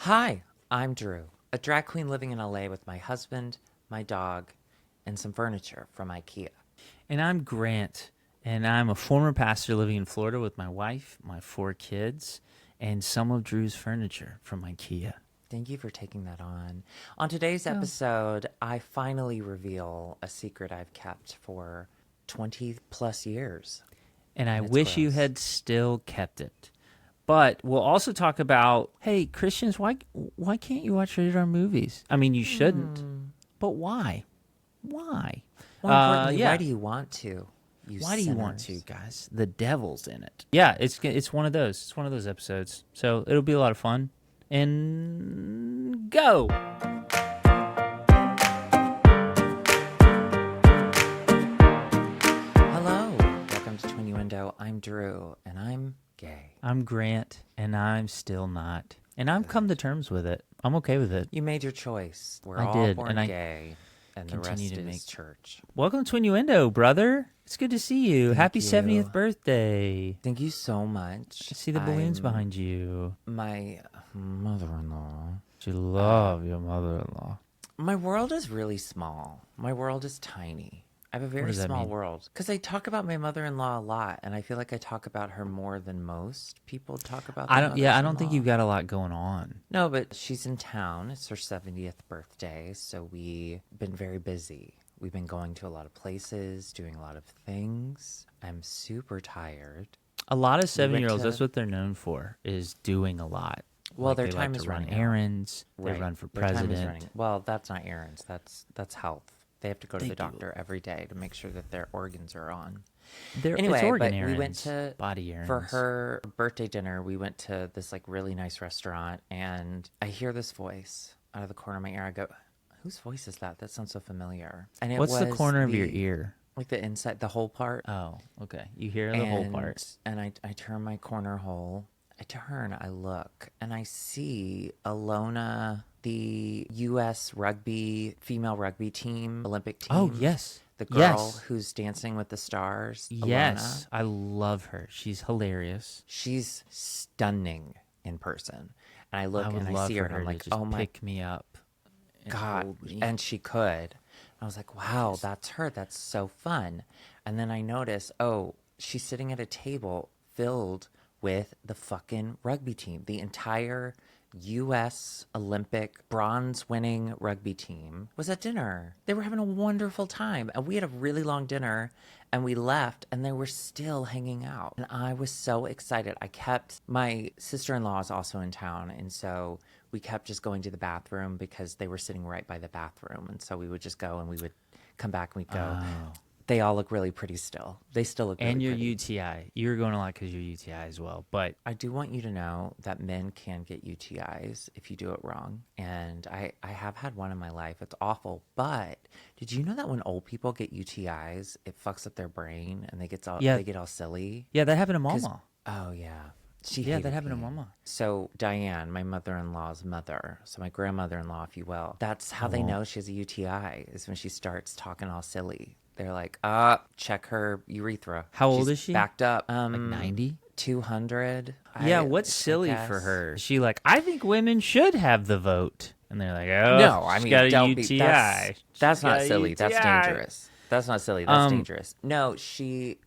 Hi, I'm Drew, a drag queen living in LA with my husband, my dog, and some furniture from IKEA. And I'm Grant, and I'm a former pastor living in Florida with my wife, my 4 kids, and some of Drew's furniture from IKEA. Thank you for taking that on. On today's Oh. episode, I finally reveal a secret I've kept for 20 plus years. And I And it's wish you gross. had still kept it. But we'll also talk about, hey, Christians, why can't you watch rated R movies? I mean, you shouldn't, but why? Why? More importantly, why Yeah. do you want to? You Why do you want to, sinners. guys? The devil's in it. Yeah, it's one of those. It's one of those episodes. So it'll be a lot of fun. And go. Hello, welcome to Twinnuendo. I'm Drew, and I'm gay. I'm Grant, and I'm still not. And I've come to terms with it. I'm okay with it. You made your choice. We're I all did, born and I gay, and the continue rest to is make- church. Welcome to Twinnuendo, brother. It's good to see you. Happy you. 70th birthday. Thank you so much. I see the balloons I'm- behind you. My mother-in-law. You love your mother-in-law. My world is really small. My world is tiny. I have a very does that small mean? world. Because I talk about my mother-in-law a lot, and I feel like I talk about her more than most people talk about their I don't think mothers-in-law. you've got a lot going on. No, but she's in town. It's her 70th birthday, so we've been very busy. We've been going to a lot of places, doing a lot of things. I'm super tired. A lot of We went 7-year-olds, to- that's what they're known for, is doing a lot. Well, their they time like is to run running out. errands. They Right. run for Their time is president. running. Well, that's not errands. That's health. They have to go to They the do. doctor every day to make sure that their organs are on. It's Anyway, organ but errands, we went to body errands. for her birthday dinner. We went to this like really nice restaurant, and I hear this voice out of the corner of my ear. I go, "Whose voice is that? That sounds so familiar." And it What's the was corner of your ear? like the inside, the whole part. Oh, okay. You hear the whole part. And I turn my corner hole. I look, and I see Alona, the U.S. female rugby team, Olympic team. Oh, yes. The girl Yes. who's Dancing with the Stars. Yes. Alona. I love her. She's hilarious. She's stunning in person. And I look I would and I love see for her, and her I'm to like, just oh my pick me up and God. hold me. And she could. I was like, wow, that's her. That's so fun. And then I notice, oh, she's sitting at a table filled with the fucking rugby team. The entire U.S. Olympic bronze winning rugby team was at dinner. They were having a wonderful time. And we had a really long dinner, and we left, and they were still hanging out. And I was so excited. My sister-in-law is also in town, and so we kept just going to the bathroom because they were sitting right by the bathroom. And so we would just go, and we would come back, and we'd go. Oh. They all look really pretty still. They still look really And your pretty. UTI. You were going a lot because your UTI as well. But I do want you to know that men can get UTIs if you do it wrong. And I have had one in my life. It's awful. But did you know that when old people get UTIs, it fucks up their brain and they get all silly? yeah, that happened to 'Cause- Mama. Oh, yeah. She Yeah, that hated happened to me. Mama. So Diane, my mother-in-law's mother, so my grandmother-in-law, if you will, that's how they know she has a UTI, is when she starts talking all silly. They're like, check her urethra. How old She's is she? Backed up. Like 90? 200. Yeah, what's silly for her? She like, I think women should have the vote. And they're like, oh, No, I she's mean, got a don't UTI. be. That's She's got not a silly. That's UTI. dangerous. That's not silly. That's dangerous. No, she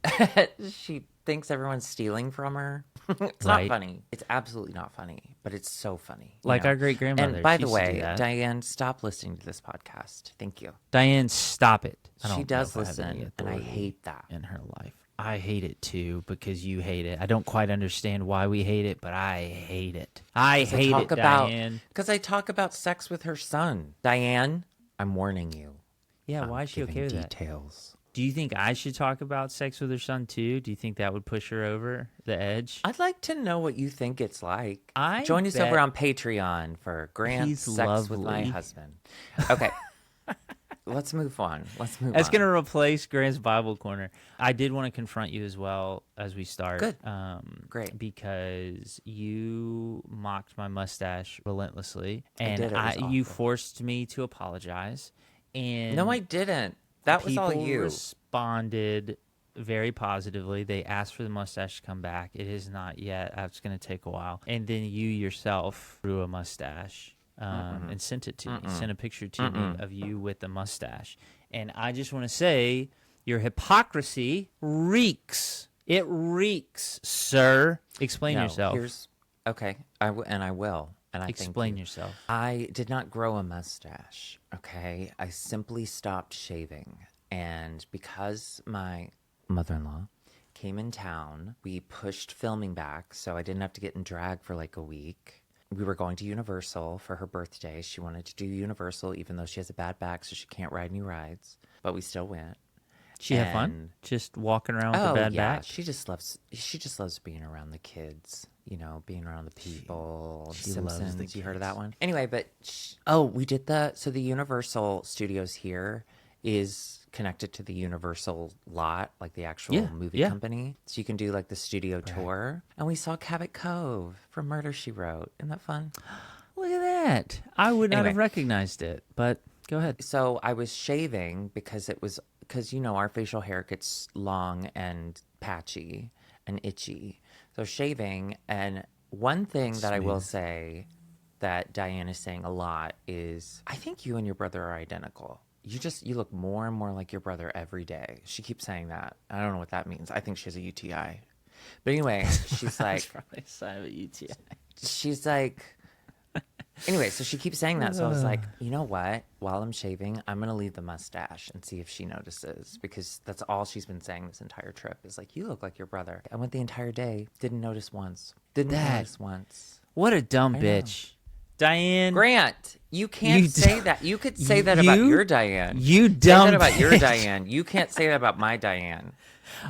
she thinks everyone's stealing from her. It's Right. not funny. It's absolutely not funny, but it's so funny. you Like know? our great-grandmother. And by She the used to do way, that. Diane, stop listening to this podcast. Thank you. Diane, stop it. I She don't does know if I have any listen, and I authority hate that. in her life. I hate it too because you hate it. I don't quite understand why we hate it, but I hate it. I hate it, Diane. Because I talk about sex with her son. Diane, I'm warning you. Yeah, I'm why is she giving okay with that? details. Do you think I should talk about sex with her son too? Do you think that would push her over the edge? I'd like to know what you think it's like. I Join us bet over on Patreon for Grant he's Sex with My lovely. Husband. Okay. Let's move on. That's going to replace Grant's Bible Corner. I did want to confront you as well as we start. Good. Great. Because you mocked my mustache relentlessly. I And did. It was you awful. forced me to apologize. And No, I didn't. That was all people you. responded very positively. They asked for the mustache to come back. It is not yet. It's going to take a while. And then you yourself grew a mustache and sent it to me. Sent a picture to me of you with the mustache. And I just want to say your hypocrisy reeks. It reeks, sir. Explain No, yourself. Okay, and I will. And I Explain thank you. yourself. I did not grow a mustache, okay? I simply stopped shaving. And because my mother-in-law came in town, we pushed filming back, so I didn't have to get in drag for like a week. We were going to Universal for her birthday. She wanted to do Universal, even though she has a bad back, so she can't ride any rides. But we still went. She have fun? Just walking around with a bad back? She just loves being around the kids, you know, being around the people. She loves Simpsons, the you heard of kids. that one? Anyway, but we did the Universal Studios here is connected to the Universal lot, like the actual movie company. So you can do like the studio tour. And we saw Cabot Cove from Murder, She Wrote. Isn't that fun? Look at that. I would not Anyway. have recognized it, but go ahead. So I was shaving because you know, our facial hair gets long and patchy and itchy. So shaving, and one thing that I will say that Diane is saying a lot is, I think you and your brother are identical. You look more and more like your brother every day. She keeps saying that. I don't know what that means. I think she has a UTI. But anyway, she's like, Probably a sign of a UTI. she's like, anyway, so she keeps saying that. So I was like, you know what? While I'm shaving, I'm going to leave the mustache and see if she notices. Because that's all she's been saying this entire trip is like, you look like your brother. I went the entire day. Didn't notice once. Didn't notice once. What a dumb bitch. Diane. Grant, you can't say that. You could say that about your Diane. You say dumb that about bitch. your Diane. You can't say that about my Diane.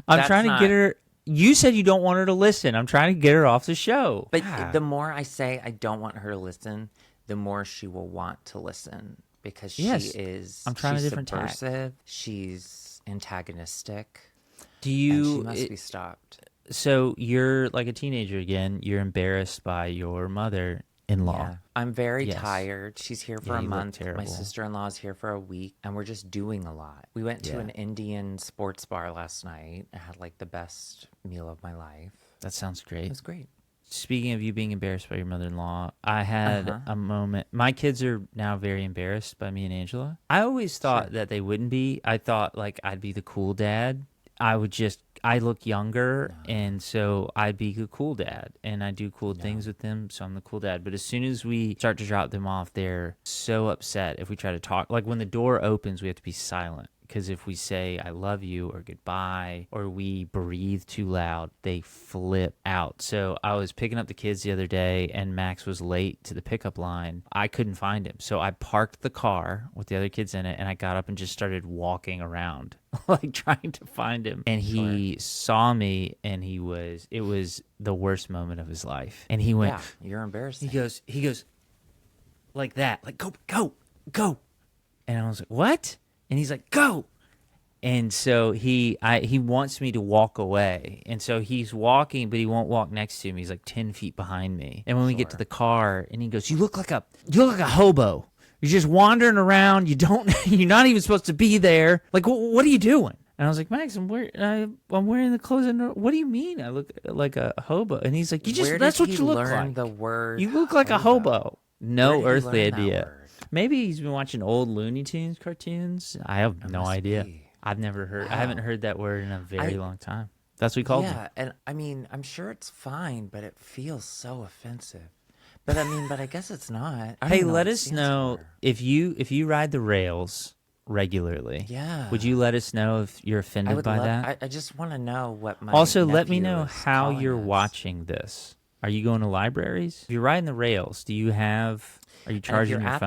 I'm trying to get her. You said you don't want her to listen. I'm trying to get her off the show. But the more I say I don't want her to listen, the more she will want to listen because she is. I'm trying she's a different subversive. She's antagonistic. Do you? And she must be stopped. So you're like a teenager again. You're embarrassed by your mother-in-law. Yeah. I'm very tired. She's here for a you look month. My terrible. sister-in-law is here for a week, and we're just doing a lot. We went to an Indian sports bar last night. I had like the best meal of my life. That sounds great. It was great. Speaking of you being embarrassed by your mother-in-law, I had a moment. My kids are now very embarrassed by me and Angela. I always thought that they wouldn't be. I thought like I'd be the cool dad. I look younger, and so I'd be the cool dad, and I do cool things with them, so I'm the cool dad. But as soon as we start to drop them off, they're so upset if we try to talk. Like when the door opens, we have to be silent. Because if we say I love you or goodbye or we breathe too loud, they flip out. So I was picking up the kids the other day and Max was late to the pickup line. I couldn't find him. So I parked the car with the other kids in it and I got up and just started walking around like trying to find him. And he saw me and it was the worst moment of his life. And he went, you're embarrassing. He goes like that, like go. And I was like, what? And he's like, go. And so he wants me to walk away. And so he's walking, but he won't walk next to me. He's like 10 feet behind me. And when we get to the car, and he goes, you look like a hobo. You're just wandering around. You're not even supposed to be there. Like, what are you doing? And I was like, Max, I'm wearing the clothes. What do you mean I look like a hobo? And he's like, that's what you look like. The word you look like a hobo. No earthly idea. Word? Maybe he's been watching old Looney Tunes cartoons. I have no idea. I've never heard. I haven't heard that word in a very long time. That's what we called him. Yeah, and I mean, I'm sure it's fine, but it feels so offensive. But I guess it's not. Hey, let us know if you ride the rails regularly. Yeah. Would you let us know if you're offended by that? I just want to know what my Also, let me know nephew is how calling you're us. watching this. Are you going to libraries? If you're riding the rails, are you charging your phones?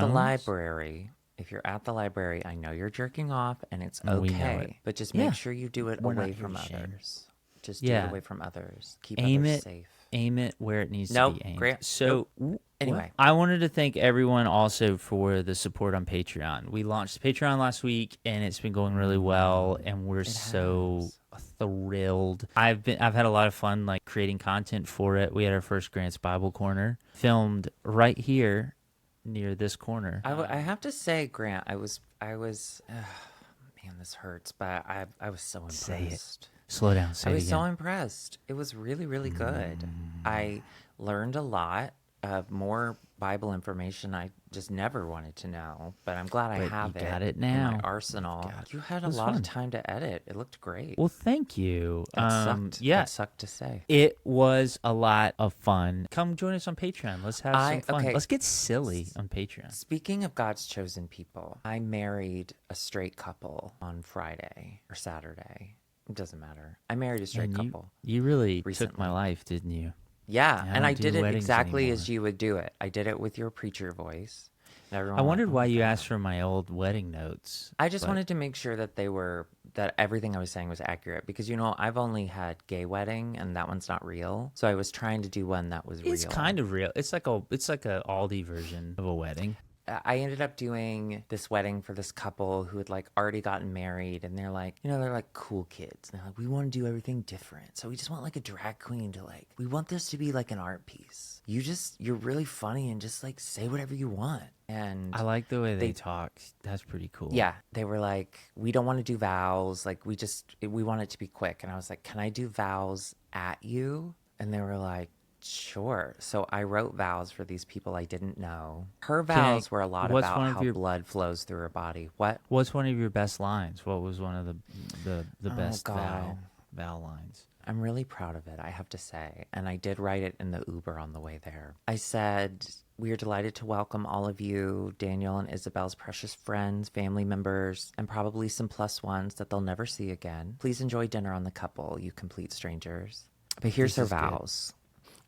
If you're at the library, I know you're jerking off, and it's We know it. okay. But just make sure you do it We're not away here from to shame. others. Just do it away from others. Keep Aim others it. safe. Aim it where it needs to Nope, be aimed. Grant. So Anyway. I wanted to thank everyone also for the support on Patreon. We launched Patreon last week, and it's been going really well, and we're so thrilled. I've had a lot of fun like creating content for it. We had our first Grant's Bible Corner filmed right here near this corner. I have to say, Grant, I was man, this hurts, but I was so impressed. Slow down. I Say it was so again. impressed. It was really, really good. I learned a lot of more Bible information I just never wanted to know, but I'm glad I But you have it got it in my now. You've arsenal. got it. You had It a was lot of fun. time to edit. It looked great. Well, thank you. That sucked. Yeah, That sucked to say. it was a lot of fun. Come join us on Patreon. Let's have some fun. Okay. Let's get silly on Patreon. Speaking of God's chosen people, I married a straight couple on Friday or Saturday. It doesn't matter. I married a straight And couple you really took my recently. life, didn't you? Yeah, I and don't I do did it weddings exactly anymore. as you would do it. I did it with your preacher voice. And I everyone went, wondered "Oh why my you God." asked for my old wedding notes. I just But wanted to make sure that that everything I was saying was accurate because I've only had gay wedding and that one's not real. So I was trying to do one that was it's real. kind of real. It's like a Aldi version of a wedding. I ended up doing this wedding for this couple who had like already gotten married, and they're like, they're like cool kids. And they're like, we want to do everything different. So we just want like a drag queen to like, we want this to be like an art piece. You're really funny and just like say whatever you want. And I like the way they talk. That's pretty cool. yeah, they were like, we don't want to do vows. Like we want it to be quick. And I was like, can I do vows at you? And they were like, sure. So I wrote vows for these people I didn't know. Her vows were a lot what's about one of how your- blood flows through her body. What? What's one of your best lines? What was one of the best God. vow lines? I'm really proud of it, I have to say. And I did write it in the Uber on the way there. I said, we are delighted to welcome all of you, Daniel and Isabel's precious friends, family members, and probably some plus ones that they'll never see again. Please enjoy dinner on the couple, you complete strangers. But here's This her is good. vows.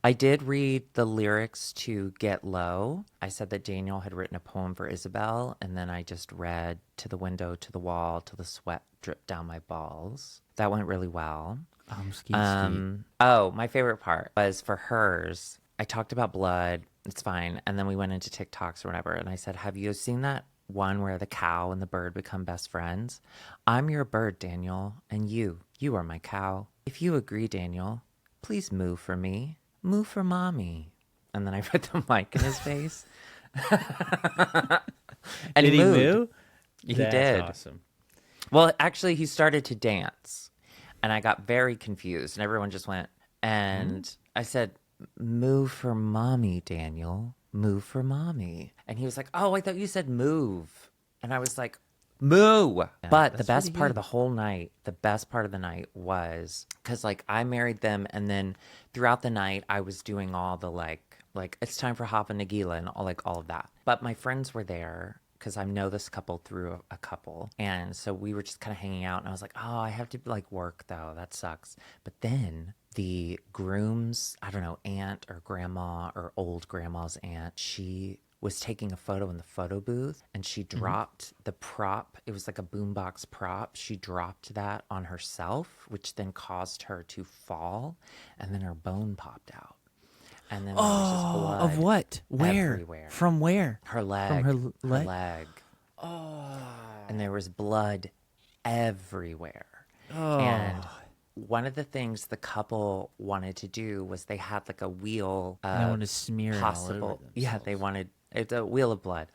I did read the lyrics to Get Low. I said that Daniel had written a poem for Isabel, and then I just read to the window, to the wall, till the sweat dripped down my balls. That went really well. Skeet. Oh, my favorite part was for hers. I talked about blood. It's fine. And then we went into TikToks or whatever. And I said, have you seen that one where the cow and the bird become best friends? I'm your bird, Daniel. And you are my cow. If you agree, Daniel, please move for me. Move for mommy. And then I put the mic in his face. And Did he moved. move? He That's did. awesome. Well, actually, he started to dance, and I got very confused, and everyone just went, and I said, move for mommy, Daniel. Move for mommy. And he was like, oh, I thought you said move. And I was like, moo. But the that's best pretty part of good. the whole night, the best part of the night was, because like I married them, and then throughout the night, I was doing all the like it's time for Hava Nagila and all of that. But my friends were there because I know this couple through a couple. And so we were just kind of hanging out, and I was like, oh, I have to like work though. That sucks. But then the groom's, I don't know, aunt or grandma or old grandma's aunt, she was taking a photo in the photo booth, and she dropped the prop. It was like a boombox prop. She dropped that on herself, which then caused her to fall, and then her bone popped out. And then there was just blood. Of what? Where? Everywhere. From where? Her leg. From her leg? leg. And there was blood everywhere. Oh. And one of the things the couple wanted to do was they had like a wheel of And I want to smear it all over possible. themselves. Yeah, they wanted it's a wheel of blood.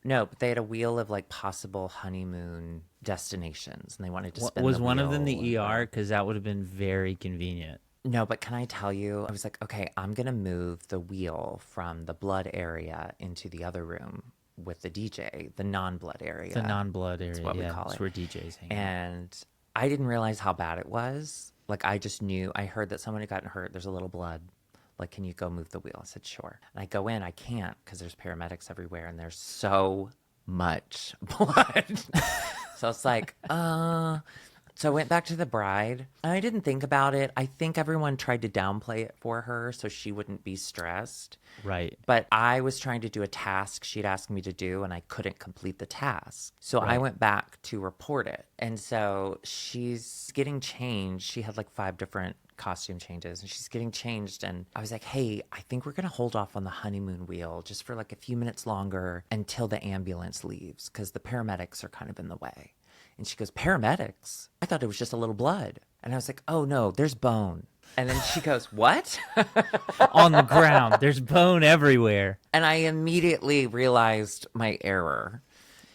No, but they had a wheel of like possible honeymoon destinations, and they wanted to spin. Was the one of them wheel the and- ER? Because that would have been very convenient. No, but can I tell you? I was like, okay, I'm gonna move the wheel from the blood area into the other room with the DJ, the non-blood area. The non-blood area. what we yeah, call it's it. where DJs hang out. And I didn't realize how bad it was. Like, I just knew. I heard that someone had gotten hurt. There's a little blood. Like, can you go move the wheel? I said, sure. And I go in. I can't because there's paramedics everywhere, and there's so much blood. So it's like, So I went back to the bride, and I didn't think about it. I think everyone tried to downplay it for her so she wouldn't be stressed. Right. But I was trying to do a task she'd asked me to do, and I couldn't complete the task. So I Right. went back to report it. And so she's getting changed. She had like 5 different costume changes, and she's getting changed. And I was like, hey, I think we're going to hold off on the honeymoon wheel just for like a few minutes longer until the ambulance leaves, because the paramedics are kind of in the way. And she goes, paramedics? I thought it was just a little blood. And I was like, oh no, there's bone. And then she goes, what? On the ground. There's bone everywhere. And I immediately realized my error.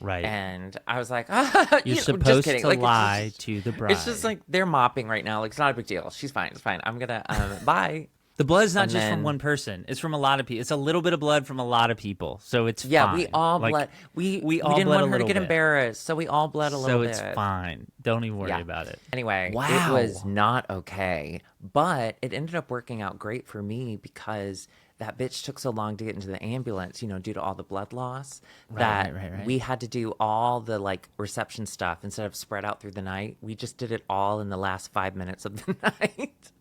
Right. And I was like, You're just supposed kidding. to Like, lie to the bride. it's just like they're mopping right now. Like, it's not a big deal. She's fine. It's fine. I'm gonna bye. The blood's not And just from then, one person. It's from a lot of people. It's a little bit of blood from a lot of people. So it's yeah, we fine. all Like, bled. We all didn't bled a want her to little get bit. embarrassed, so we all bled a little So bit. it's fine. Don't even worry Yeah. about it. Anyway, it Wow. was not okay, but it ended up working out great for me because that bitch took so long to get into the ambulance, due to all the blood loss, that right. we had to do all the like reception stuff instead of spread out through the night. We just did it all in the last 5 minutes of the night.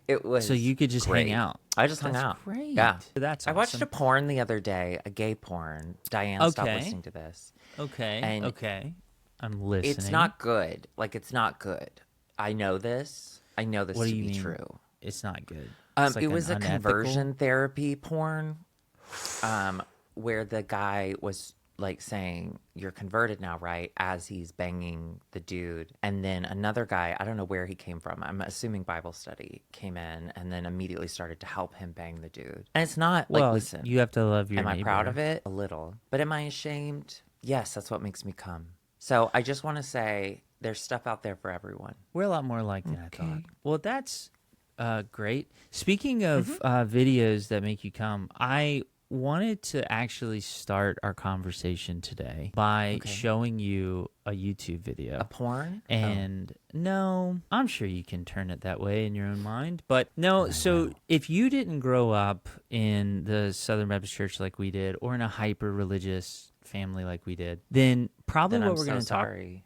It was So you could just great. hang out. I just hung That's out. great. Yeah. That's I watched awesome. a porn the other day, a gay porn. Diane, stop Okay. listening to this. Okay. And Okay. I'm listening. it's not good. Like, it's not good. I know this. I know this What to do you be mean? true. It's not good. It's like It was an a unethical- conversion therapy porn, where the guy was like saying, "You're converted now, right?" As he's banging the dude, and then another guy, I don't know where he came from. I'm assuming Bible study, came in and then immediately started to help him bang the dude. And it's not like, Well, listen, you have to love your am I neighbor. proud of it? A little, but am I ashamed? Yes, that's what makes me come. So I just want to say, there's stuff out there for everyone. We're a lot more alike than I thought. Okay. Well, that's great. Speaking of Mm-hmm. videos that make you come, I wanted to actually start our conversation today by Okay. showing you a YouTube video. A porn? And no, I'm sure you can turn it that way in your own mind. But no, so if you didn't grow up in the Southern Baptist Church like we did, or in a hyper religious family like we did, then probably Then what I'm we're so going to talk. sorry.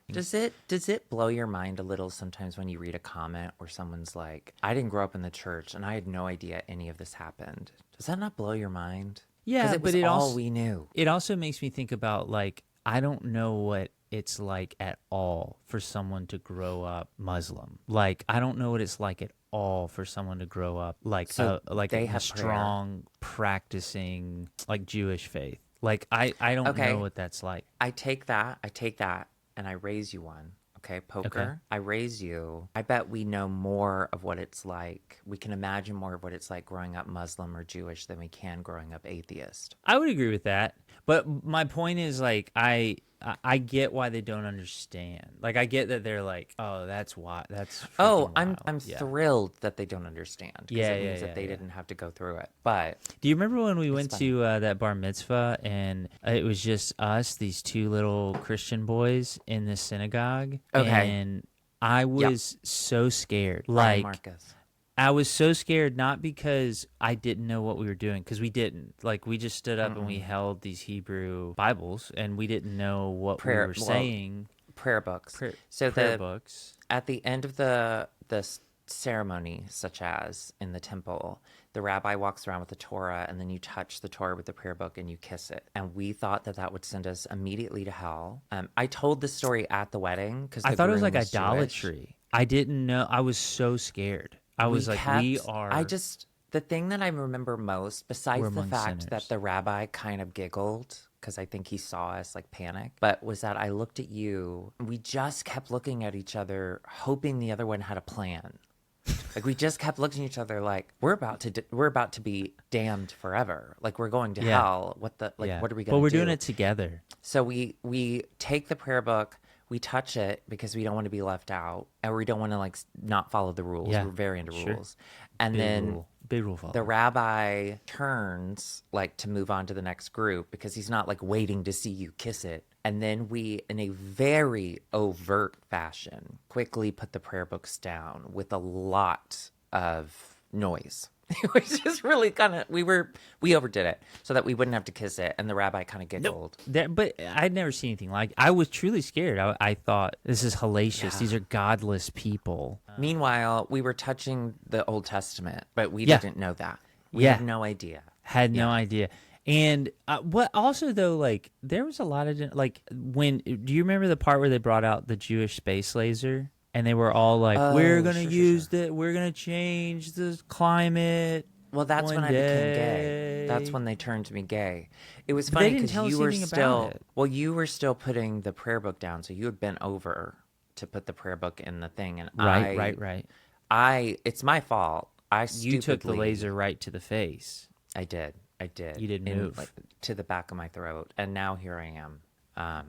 Does it blow your mind a little sometimes when you read a comment where someone's like, "I didn't grow up in the church and I had no idea any of this happened"? Does that not blow your mind? Yeah, because it was but it all also we knew. it also makes me think about, like, I don't know what it's like at all for someone to grow up Muslim. Like, I don't know what it's like at all for someone to grow up like So like they a have prayer. strong practicing like Jewish faith. Like I don't Okay. know what that's like. I take that, and I raise you one. Okay, poker. Okay. I raise you. I bet we know more of what it's like. We can imagine more of what it's like growing up Muslim or Jewish than we can growing up atheist. I would agree with that. But my point is, like, I get why they don't understand. Like, I get that they're like, oh, that's why. That's Oh, freaking I'm wild. Yeah. thrilled that they don't understand. 'Cause Yeah, it yeah, means yeah, that they yeah. didn't have to go through it. But Do you remember when we went funny. to that bar mitzvah and it was just us, these two little Christian boys in the synagogue? Okay. And I was so scared. Brian Like, Marcus. I was so scared, not because I didn't know what we were doing, because we didn't. Like, we just stood up and we held these Hebrew Bibles, and we didn't know what we were saying. Prayer books. Prayer, So prayer books. at the end of the ceremony, such as in the temple, the rabbi walks around with the Torah, and then you touch the Torah with the prayer book and you kiss it. And we thought that would send us immediately to hell. I told this story at the wedding because I thought it was like Jewish. idolatry. I didn't know. I was so scared. I was like, we are. The thing that I remember most, besides We're the among fact sinners. that the rabbi kind of giggled, because I think he saw us like panic, but was that I looked at you, and we just kept looking at each other, hoping the other one had a plan. Like, we just kept looking at each other like, we're about to be damned forever. Like, we're going to Yeah. hell. What are we going to do? But we're doing it together. So we take the prayer book, we touch it because we don't want to be left out, and we don't want to like not follow the rules. Yeah, We're very into sure. rules. And then Big rule follower. the rabbi turns like to move on to the next group because he's not like waiting to see you kiss it. And then we, in a very overt fashion, quickly put the prayer books down with a lot of noise. It was just really kind of, we overdid it so that we wouldn't have to kiss it. And the rabbi kind of giggled. But I'd never seen anything like. I was truly scared. I thought, this is hellacious. Yeah. These are godless people. Meanwhile, we were touching the Old Testament, but we Yeah. didn't know that. We Yeah. had no idea. Had no idea. And what also though, like there was a lot of like when. Do you remember the part where they brought out the Jewish space laser? And they were all like, "We're gonna use that. We're gonna change the climate." Well, that's one when I became gay. day." That's when they turned me gay. It was But they funny didn't tell because us you were anything still about it. well, you were still putting the prayer book down, so you had bent over to put the prayer book in the thing, and Right. it's my fault. You took the laser right to the face. I did. You didn't move. like, to the back of my throat, and now here I am.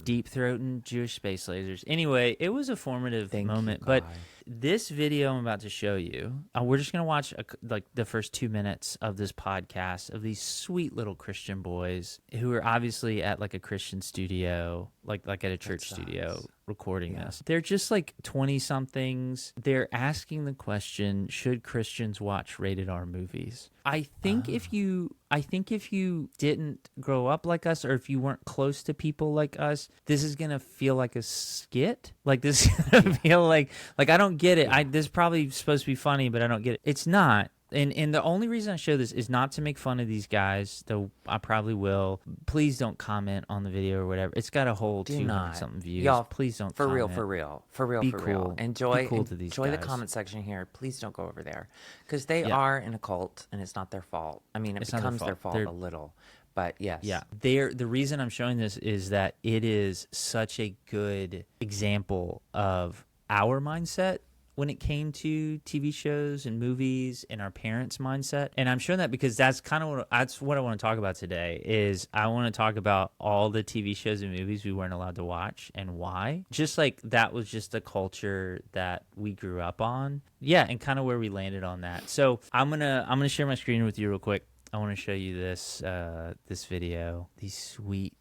Deep throating Jewish space lasers. Anyway, it was a formative Thank moment. you, But God. this video I'm about to show you, we're just gonna watch like the first 2 minutes of this podcast of these sweet little Christian boys who are obviously at like a Christian studio, like at a church studio, recording this. They're just like 20 somethings. They're asking the question, should Christians watch rated R movies? I think if you didn't grow up like us, or if you weren't close to people like us, this is gonna feel like a skit. Like this is gonna feel like I don't get it. This is probably supposed to be funny, but I don't get it. It's not. And the only reason I show this is not to make fun of these guys, though I probably will. Please don't comment on the video or whatever. It's got a whole 200 something views. Y'all, please don't for comment. For real. Cool. Enjoy cool to these enjoy the guys. comment section here. Please don't go over there because they are in a cult and it's not their fault. I mean, it becomes their fault a little, but yes. Yeah. The reason I'm showing this is that it is such a good example of our mindset when it came to TV shows and movies and our parents' mindset. And I'm showing that because that's kind of what I want to talk about today is I want to talk about all the TV shows and movies we weren't allowed to watch and why. Just like that was just the culture that we grew up on. Yeah, and kind of where we landed on that. So I'm gonna share my screen with you real quick. I want to show you this video. These sweet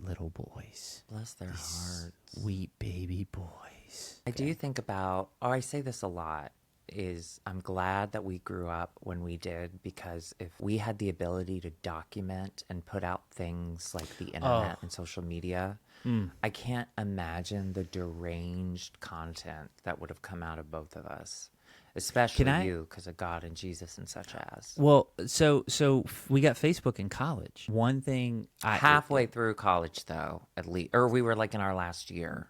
little boys. Bless their hearts. Sweet baby boys. I do think about, I say this a lot, is I'm glad that we grew up when we did, because if we had the ability to document and put out things like the internet and social media, I can't imagine the deranged content that would have come out of both of us. Especially you, because of God and Jesus and such as. Well, so we got Facebook in college. One thing, halfway through college though, at least, or we were like in our last year.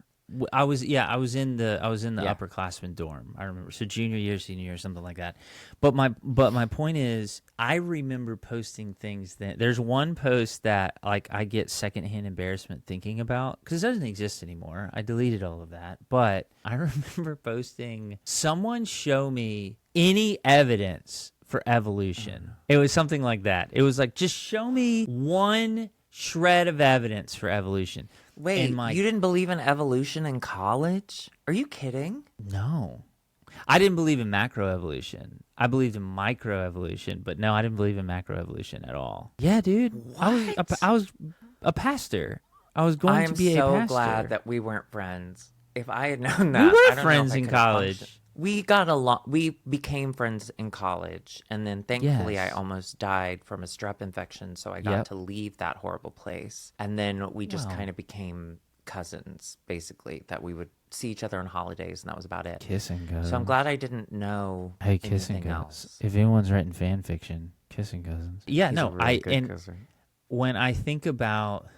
I was in the upperclassmen dorm. I remember, so junior year, senior year, something like that. But my point is, I remember posting things that there's one post that like I get secondhand embarrassment thinking about because it doesn't exist anymore. I deleted all of that, but I remember posting, someone show me any evidence for evolution. It was something like that. It was like, just show me one shred of evidence for evolution. Wait, you didn't believe in evolution in college? Are you kidding? No. I didn't believe in macroevolution. I believed in microevolution, but no, I didn't believe in macroevolution at all. Yeah, dude. What? I was a pastor. I was going to be a pastor. I'm so glad that we weren't friends. If I had known that, we were I don't friends know if I in could have college. functioned. We got along. We became friends in college, and then thankfully, Yes. I almost died from a strep infection, so I got to leave that horrible place. And then we just kind of became cousins, basically. That we would see each other on holidays, and that was about it. Kissing cousins. So I'm glad I didn't know. Hey, kissing anything cousins. else. If anyone's writing fan fiction, kissing cousins. Yeah, He's no, a really good cousin. When I think about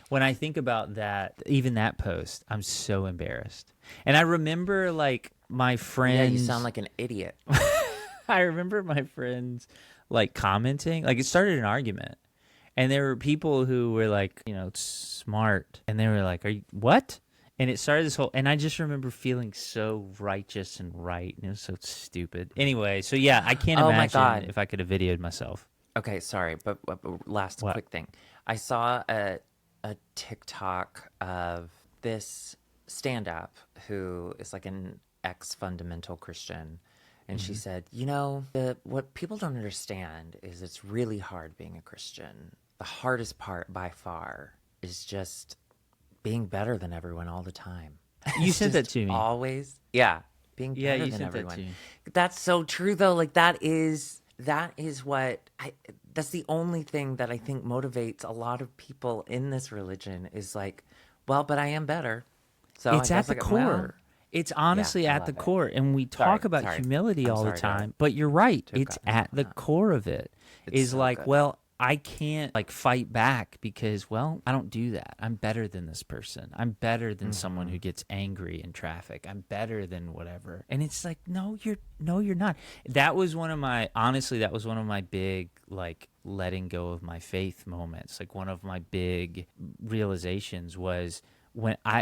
when I think about that, even that post, I'm so embarrassed. And I remember like my friends. Yeah, you sound like an idiot. I remember my friends like commenting, like it started an argument. And there were people who were like, smart. And they were like, are you, what? And it started this whole, and I just remember feeling so righteous and right. And it was so stupid. Anyway, so yeah, I can't imagine if I could have videoed myself. Okay, sorry, but last quick thing. I saw a TikTok of this stand-up who is like an ex-fundamental Christian, and she said, what people don't understand is it's really hard being a Christian. The hardest part by far is just being better than everyone all the time. You said that to me. Always. Being better than everyone. That to me. That's so true though. Like that's the only thing that I think motivates a lot of people in this religion is like, well, but I am better. So it's at the core. It's honestly at the core. And we talk about humility all the time, but you're right. It's at the core of it. Is so like, well, I can't like fight back because, well, I don't do that. I'm better than this person. I'm better than someone who gets angry in traffic. I'm better than whatever. And it's like, no, you're not. That was one of my big, like, letting go of my faith moments. Like one of my big realizations was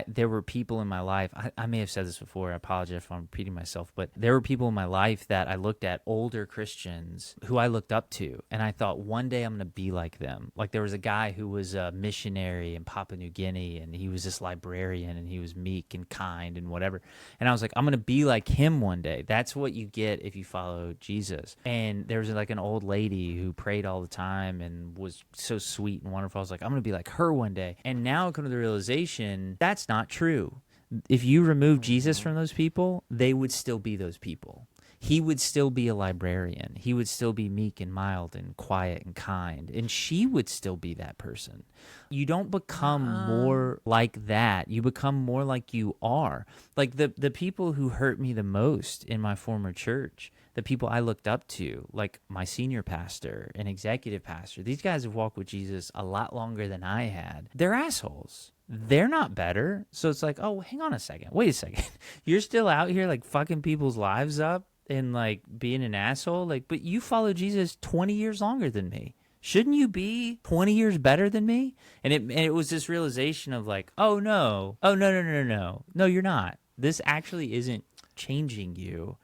there were people in my life, I may have said this before, I apologize if I'm repeating myself, but there were people in my life that I looked at, older Christians who I looked up to, and I thought one day I'm going to be like them. Like there was a guy who was a missionary in Papua New Guinea, and he was this librarian, and he was meek and kind and whatever. And I was like, I'm going to be like him one day. That's what you get if you follow Jesus. And there was like an old lady who prayed all the time and was so sweet and wonderful. I was like, I'm going to be like her one day. And now I come to the realization that's not true. If you remove Jesus from those people, they would still be those people. He would still be a librarian. He would still be meek and mild and quiet and kind. And she would still be that person. You don't become more like that. You become more like you are. Like the people who hurt me the most in my former church, the people I looked up to, like my senior pastor and executive pastor, these guys have walked with Jesus a lot longer than I had. They're assholes. They're not better. So it's like, oh, hang on a second. Wait a second. You're still out here like fucking people's lives up and like being an asshole? Like, but you follow Jesus 20 years longer than me. Shouldn't you be 20 years better than me? And it was this realization of like, oh no. Oh no, no, no, no, no. No, you're not. This actually isn't changing you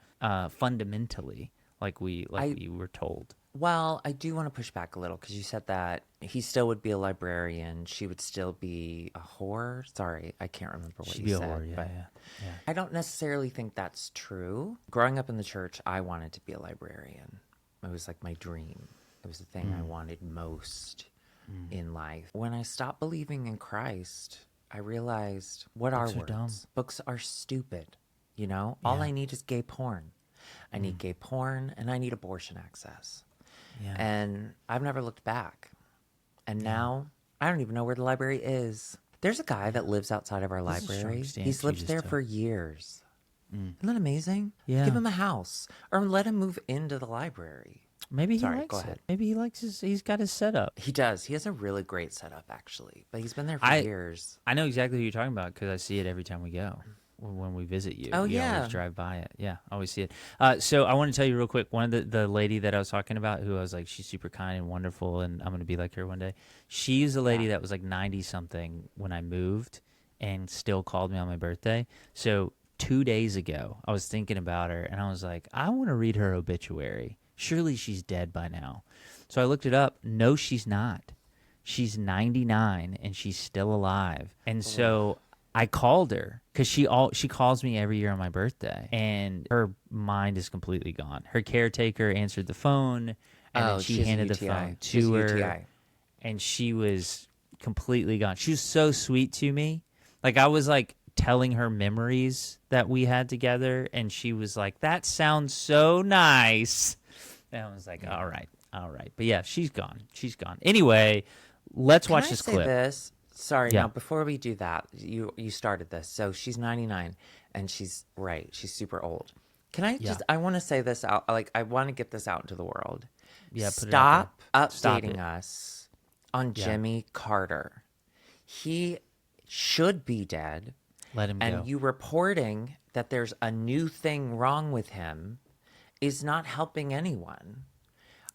fundamentally like we were told. Well, I do want to push back a little because you said that he still would be a librarian. She would still be a whore. Sorry, I can't remember what She'd you be said. a whore, but yeah. I don't necessarily think that's true. Growing up in the church, I wanted to be a librarian. It was like my dream. It was the thing I wanted most in life. When I stopped believing in Christ, I realized what Books are are dumb. words? Books are stupid. You know, all I need is gay porn. I need gay porn and I need abortion access. Yeah. And I've never looked back. And now I don't even know where the library is. There's a guy that lives outside of our This is a library. strong stance He's you lived just there took. for years. Isn't that amazing? Yeah. Give him a house or let him move into the library. Maybe he Sorry, likes go it. ahead. Maybe he likes he's got his setup. He does. He has a really great setup, actually. But he's been there for years. I know exactly who you're talking about because I see it every time we go. When we visit you. Oh, we yeah. always drive by it. Yeah, I always see it. So I want to tell you real quick, one of the lady that I was talking about who I was like, she's super kind and wonderful and I'm going to be like her one day. She's a lady that was like 90-something when I moved and still called me on my birthday. So 2 days ago, I was thinking about her and I was like, I want to read her obituary. Surely she's dead by now. So I looked it up. No, she's not. She's 99 and she's still alive. And so I called her because she calls me every year on my birthday, and her mind is completely gone. Her caretaker answered the phone, and then she has a handed the UTI. phone She has to a her, UTI. and she was completely gone. She was so sweet to me. Like I was like telling her memories that we had together, and she was like, "That sounds so nice." And I was like, "All right." But yeah, she's gone. She's gone. Anyway, let's watch this Can I clip. say this? Sorry, Yeah. now before we do that, you started this. So she's 99 and she's right. She's super old. Can I just I want to say this out, like I want to get this out into the world. Yeah, put it out Stop Stop updating it. us on Yeah. Jimmy Carter. He should be dead. Let him go. And you reporting that there's a new thing wrong with him is not helping anyone.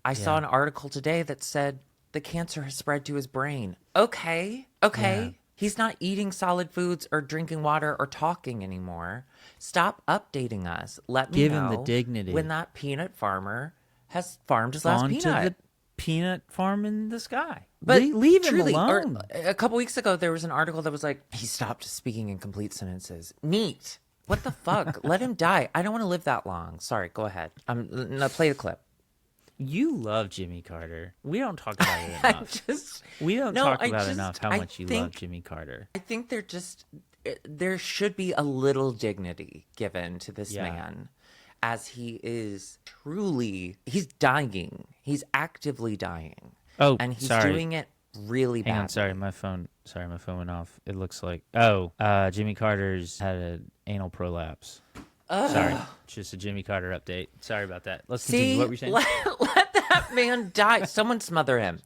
I saw an article today that said the cancer has spread to his brain. Okay. Yeah. He's not eating solid foods or drinking water or talking anymore. Stop updating us. Let me Give know him the dignity. when that peanut farmer has farmed his last On peanut. to the peanut farm in the sky. But Leave him truly, alone. A couple weeks ago, there was an article that was like, he stopped speaking in complete sentences. Neat. What the fuck? Let him die. I don't want to live that long. Sorry, go ahead. No, play the clip. You love Jimmy Carter. We don't talk about it enough. We don't talk about enough how much you love Jimmy Carter. I think there should be a little dignity given to this Yeah. man as he is he's dying. He's actively dying. Oh, And he's sorry. doing it really Hang badly. on, sorry, my phone went off. It looks like Jimmy Carter's had an anal prolapse. Sorry, just a Jimmy Carter update. Sorry about that. Let's continue. See, What were you saying? let that man die. Someone smother him.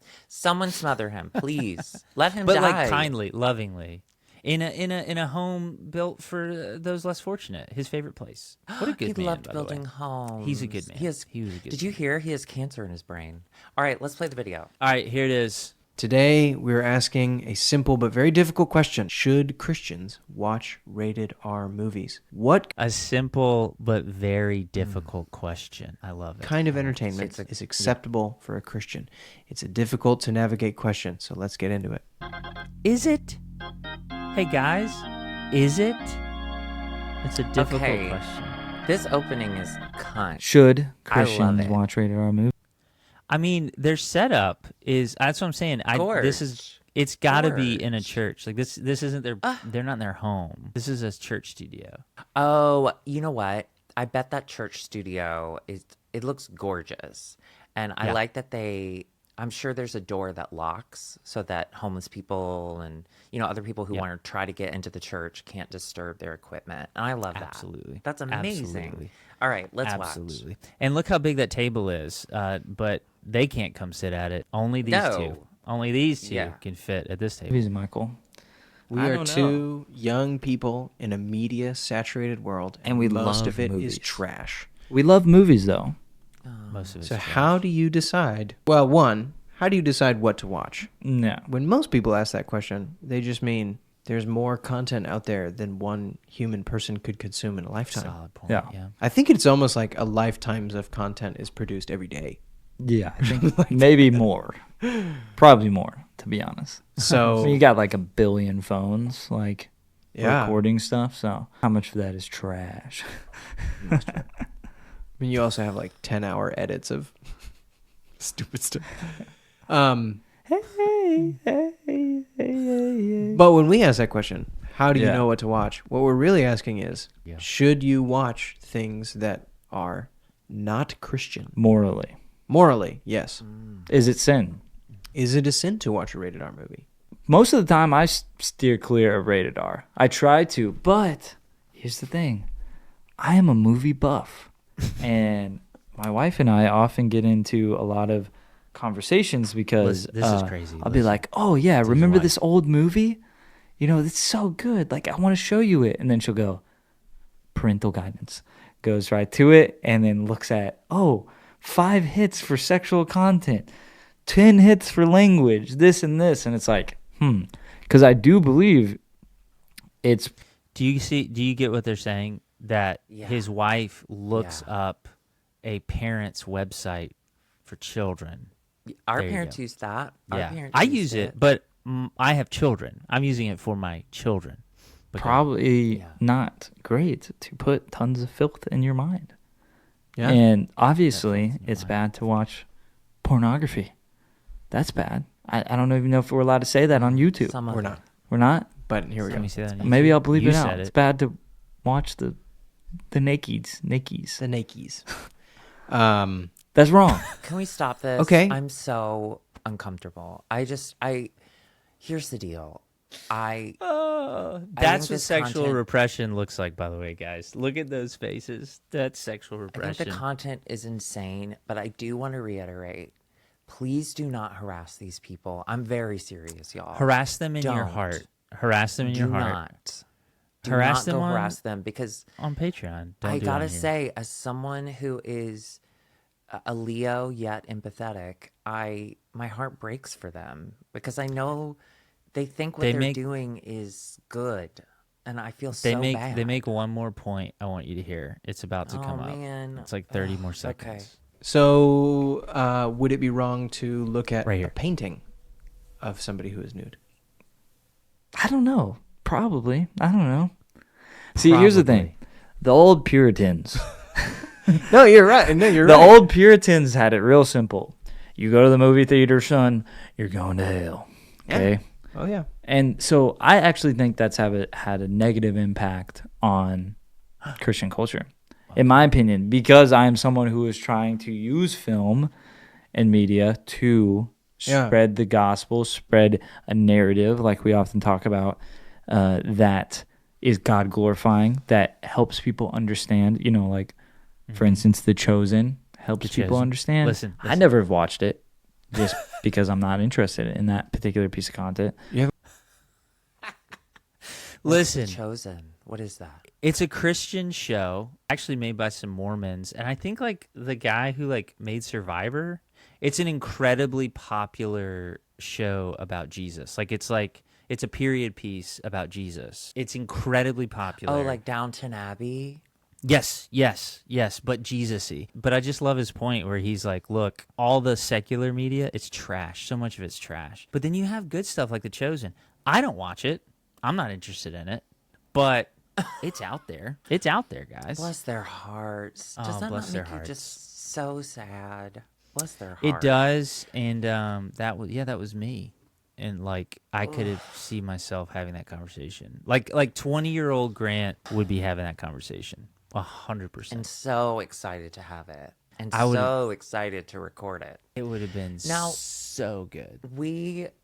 Please. Let him But die. like kindly, lovingly, in a home built for those less fortunate. His favorite place. What a good He man. loved by the way. building homes. He's a good man. He was a good Did you hear he has cancer in his brain? All right, let's play the video. All right, here it is. Today, we're asking a simple but very difficult question. Should Christians watch rated R movies? What A simple but very difficult question. I love it. kind of entertainment is acceptable for a Christian? It's a difficult to navigate question, so let's get into it. Is it? Hey guys, is it? It's a difficult question. This opening is cunt. Should I love Christians it. watch rated R movies? I mean, their setup is. That's what I'm saying. It's got to be in a church. Like this isn't their. They're not in their home. This is a church studio. Oh, you know what? I bet that church studio it looks gorgeous. And I like that I'm sure there's a door that locks so that homeless people and, other people who want to try to get into the church can't disturb their equipment. And I love that. Absolutely. That's amazing. Absolutely. All right, let's Absolutely. And look how big that table is. But they can't come sit at it. Only these two. Only these two can fit at this table. Movies, Michael. We are two young people in a media-saturated world, and we most love of it movies. is trash. We love movies, though. Most of it's So trash. how do you decide? Well, one, how do you decide what to watch? No. When most people ask that question, they just mean there's more content out there than one human person could consume in a lifetime. Solid point. Yeah. I think it's almost like a lifetimes of content is produced every day. Yeah, I think maybe more. Probably more, to be honest. So You got like 1 billion phones, like Yeah. recording stuff. So how much of that is trash? I mean, you also have like 10-hour edits of stupid stuff. But when we ask that question, how do you Yeah. know what to watch? What we're really asking is, Yeah. should you watch things that are not Christian? Morally. Morally, yes. Is it sin? Is it a sin to watch a rated R movie? Most of the time, I steer clear of rated R. I try to, but here's the thing. I am a movie buff. And my wife and I often get into a lot of conversations because This is crazy. I'll be Listen. like, oh, yeah, his remember wife. this old movie? It's so good. Like, I want to show you it. And then she'll go, parental guidance. Goes right to it and then looks at, 5 hits for sexual content, 10 hits for language, this and this. And it's like, because I do believe it's Do you get what they're saying? That his wife looks up a parent's website for children. Our There you parents go. use that. Our Yeah, parents I used use it, but I have children. I'm using it for my children. But probably not great to put tons of filth in your mind. Yeah. And obviously, Filth in your it's mind. bad to watch pornography. That's bad. I don't even know if we're allowed to say that on YouTube. Some of We're it. not. We're not? But here we Let go. me say that on Maybe YouTube. I'll bleep You it out. said It's bad to watch the nakies. The Nikes. That's wrong. Can we stop this? Okay. I'm so uncomfortable. Here's the deal. I That's think what this sexual content- repression looks like, by the way, guys. Look at those faces. That's sexual think repression. the content is insane, but I do want to reiterate, please do not harass these people. I'm very serious, y'all. Harass them in your Don't. heart. Harass them in Do your heart. not. Do Harass not them go on- harass them because On Patreon. Don't I do it gotta on here. say, as someone who is a Leo yet empathetic, my heart breaks for them because I know they think what They they're make- doing is good, and I feel They so make bad. they make one more point I want you to hear. It's about to come Oh, up. man. It's like 30 more Okay. seconds. So, would it be wrong to look at Right a here. painting of somebody who is nude? I don't know. Probably. I don't know. See, here's the thing. The old Puritans. No, you're right. No, you're The right. old Puritans had it real simple. You go to the movie theater, son, you're going to hell. Okay? Oh, yeah. And so I actually think that's had a negative impact on Christian culture, in my opinion, because I am someone who is trying to use film and media to Yeah. spread the gospel, spread a narrative, like we often talk about, that is God glorifying, that helps people understand, like, for instance, The Chosen helps The people Chosen. understand. Listen. I never have watched it just because I'm not interested in that particular piece of content. Listen. Chosen. What is that? It's a Christian show, actually made by some Mormons, and I think like the guy who like made Survivor. It's an incredibly popular show about Jesus. It's a period piece about Jesus. It's incredibly popular. Oh, like Downton Abbey? Yes, but Jesus-y. But I just love his point where he's like, look, all the secular media, it's trash. So much of it's trash. But then you have good stuff like The Chosen. I don't watch it. I'm not interested in it. But it's out there. It's out there, guys. Bless their hearts. Oh, Does that bless not their make you hearts. just so sad? Bless their hearts. It does, and that was me. And like I could have see myself having that conversation. Like 20-year-old Grant would be having that conversation. 100%. And so excited to have it. And I would've- so excited to record it. It would have been Now- so good.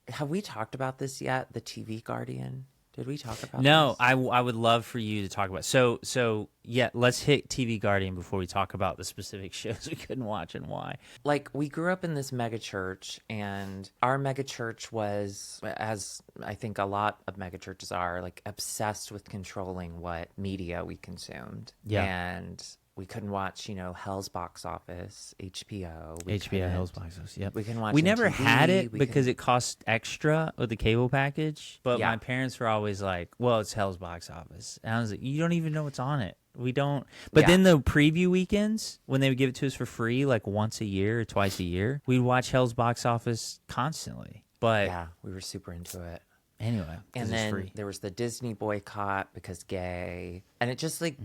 Have we talked about this yet? The TV Guardian? Did we talk about No, this? I would love for you to talk about. So yeah, let's hit TV Guardian before we talk about the specific shows we couldn't watch and why. Like, we grew up in this mega church, and our mega church was, as I think a lot of mega churches are, like obsessed with controlling what media we consumed. Yeah. And we couldn't watch, Hell's Box Office, HBO. We HBO couldn't- Hell's Box Office. Yep. We can watch We never MTV, had it we because can- it cost extra with the cable package. But Yeah. my parents were always like, "Well, it's Hell's Box Office," and I was like, "You don't even know what's on it. We don't." But Yeah. then the preview weekends, when they would give it to us for free, like once a year or twice a year, we'd watch Hell's Box Office constantly. But Yeah, we were super into it. anyway, 'cause And it's then free. there was the Disney boycott because gay. And it just like